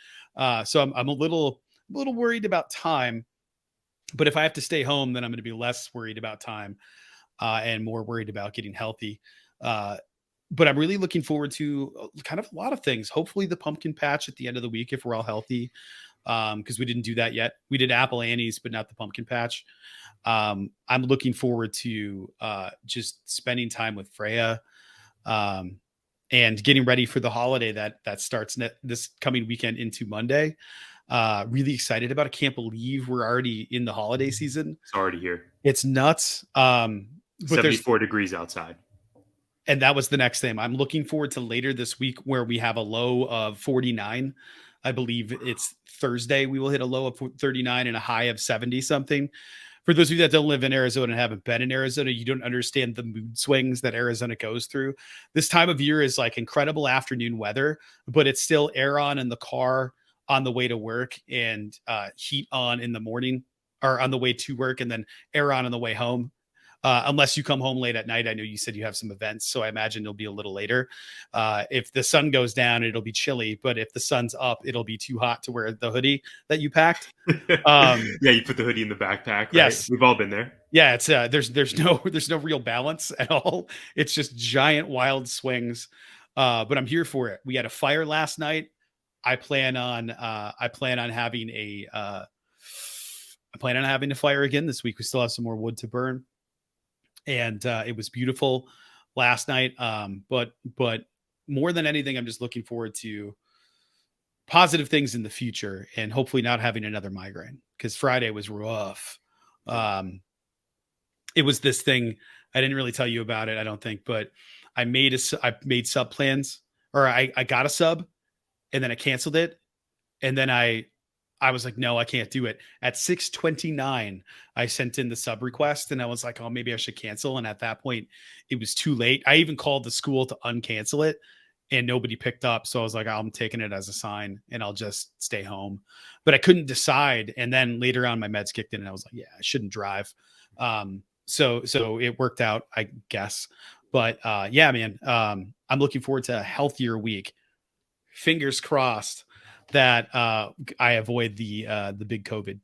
So I'm a little worried about time, but if I have to stay home, then I'm going to be less worried about time, and more worried about getting healthy. But I'm really looking forward to kind of a lot of things. Hopefully the pumpkin patch at the end of the week, if we're all healthy, because we didn't do that yet. We did apple annies, but not the pumpkin patch. I'm looking forward to just spending time with Freya, and getting ready for the holiday that starts this coming weekend into Monday. Really excited about it. Can't believe we're already in the holiday season. It's already here. It's nuts. But 74 degrees outside. And that was the next thing. I'm looking forward to later this week where we have a low of 49. I believe it's Thursday. We will hit a low of 39 and a high of 70 something. For those of you that don't live in Arizona and haven't been in Arizona, you don't understand the mood swings that Arizona goes through. This time of year is like incredible afternoon weather, but it's still air on in the car on the way to work, and heat on in the morning or on the way to work, and then air on the way home. Unless you come home late at night. I know you said you have some events, so I imagine it'll be a little later. If the sun goes down, it'll be chilly, but if the sun's up, it'll be too hot to wear the hoodie that you packed. Yeah, you put the hoodie in the backpack, right? Yes. We've all been there. Yeah, it's there's no real balance at all. It's just giant wild swings. But I'm here for it. We had a fire last night. I plan on having a fire again this week. We still have some more wood to burn. And it was beautiful last night. But more than anything, I'm just looking forward to positive things in the future, and hopefully not having another migraine, because Friday was rough. It was this thing. I didn't really tell you about it, I don't think, but I made sub plans, or I got a sub, and then I canceled it. And then I was like, no, I can't do it. At 6:29, I sent in the sub request, and I was like, oh, maybe I should cancel. And at that point, it was too late. I even called the school to uncancel it, and nobody picked up. So I was like, I'm taking it as a sign and I'll just stay home. But I couldn't decide. And then later on my meds kicked in and I was like, yeah, I shouldn't drive. So it worked out, I guess. But yeah, man, I'm looking forward to a healthier week. Fingers crossed that I avoid the big COVID.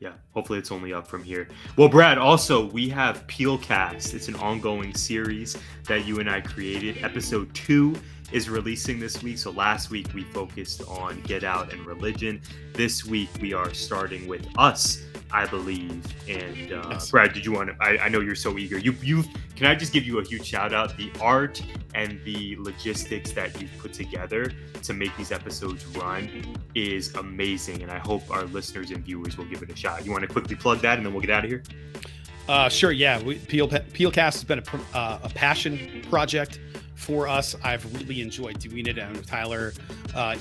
Yeah, hopefully it's only up from here. Well, Brad, also, we have Peelcast. It's an ongoing series that you and I created. Episode 2 is releasing this week. So last week we focused on Get Out and religion. This week we are starting with Us, I believe. And Yes. Brad, did you want to? I know you're so eager. You can I just give you a huge shout out? The art and the logistics that you've put together to make these episodes run is amazing, and I hope our listeners and viewers will give it a shot. You want to quickly plug that, and then we'll get out of here? Sure. Yeah, Peelcast has been a passion project for us. I've really enjoyed doing it. And Tyler,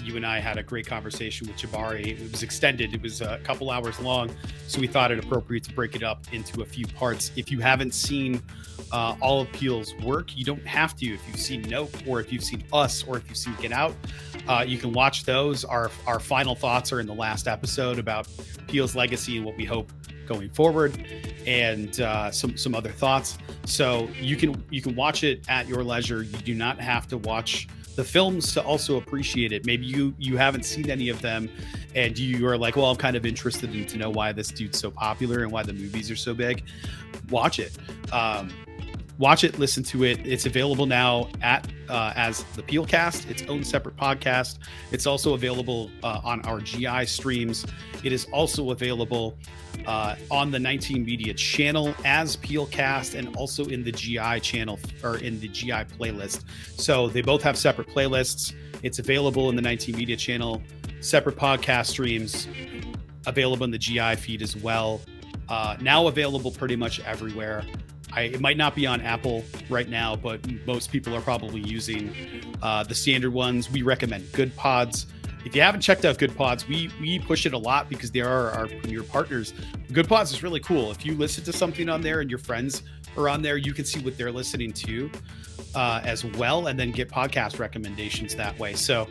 you and I had a great conversation with Jabari. It was extended. It was a couple hours long, so we thought it appropriate to break it up into a few parts. If you haven't seen all of Peel's work, you don't have to. If you've seen Nope, or if you've seen Us, or if you've seen Get Out, you can watch those. Our final thoughts are in the last episode about Peel's legacy and what we hope going forward, and some other thoughts. So you can watch it at your leisure. You do not have to watch the films to also appreciate it. Maybe you haven't seen any of them and you are like, well, I'm kind of interested in to know why this dude's so popular and why the movies are so big. Watch it. Watch it, listen to it. It's available now as the Peelcast, its own separate podcast. It's also available on our GI streams. It is also available on the 19 Media channel as Peelcast, and also in the GI channel, or in the GI playlist. So they both have separate playlists. It's available in the 19 Media channel, separate podcast streams, available in the GI feed as well. Now available pretty much everywhere. It might not be on Apple right now, but most people are probably using the standard ones. We recommend Good Pods. If you haven't checked out Good Pods, we push it a lot because they are our premier partners. Good Pods is really cool. If you listen to something on there and your friends are on there, you can see what they're listening to as well, and then get podcast recommendations that way. So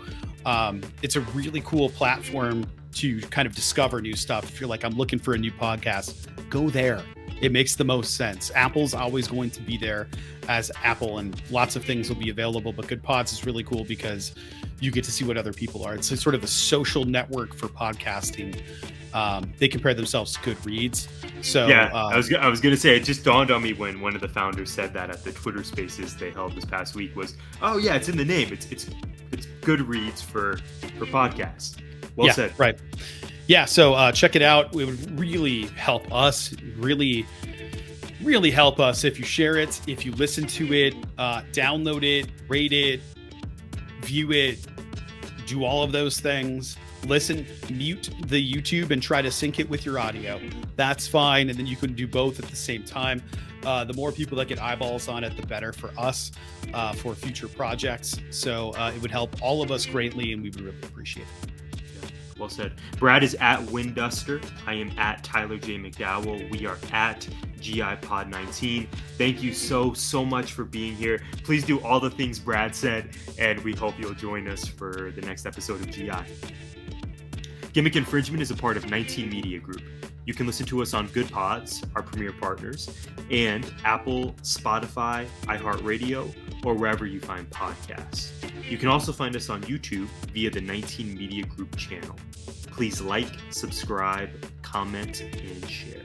it's a really cool platform to kind of discover new stuff. If you're like, I'm looking for a new podcast, go there. It makes the most sense. Apple's always going to be there as Apple, and lots of things will be available, but Good Pods is really cool because you get to see what other people are. It's sort of a social network for podcasting. They compare themselves to Goodreads. So yeah, I was gonna say, it just dawned on me when one of the founders said that at the Twitter Spaces they held this past week was, oh yeah, it's in the name. It's Goodreads for podcasts. Well said. Right. Yeah, so check it out. It would really help us, really help us if you share it, if you listen to it, download it, rate it, view it, do all of those things. Listen, mute the YouTube and try to sync it with your audio. That's fine, and then you can do both at the same time. The more people that get eyeballs on it, the better for us for future projects. So it would help all of us greatly, and we would really appreciate it. Well said. Brad is at Winduster. I am at Tyler J. McDowell. We are at GI Pod 19. Thank you so much for being here. Please do all the things Brad said, and we hope you'll join us for the next episode of GI. Gimmick Infringement is a part of 19 Media Group. You can listen to us on Good Pods, our premier partners, and Apple, Spotify, iHeartRadio, or wherever you find podcasts. You can also find us on YouTube via the 19 Media Group channel. Please like, subscribe, comment, and share.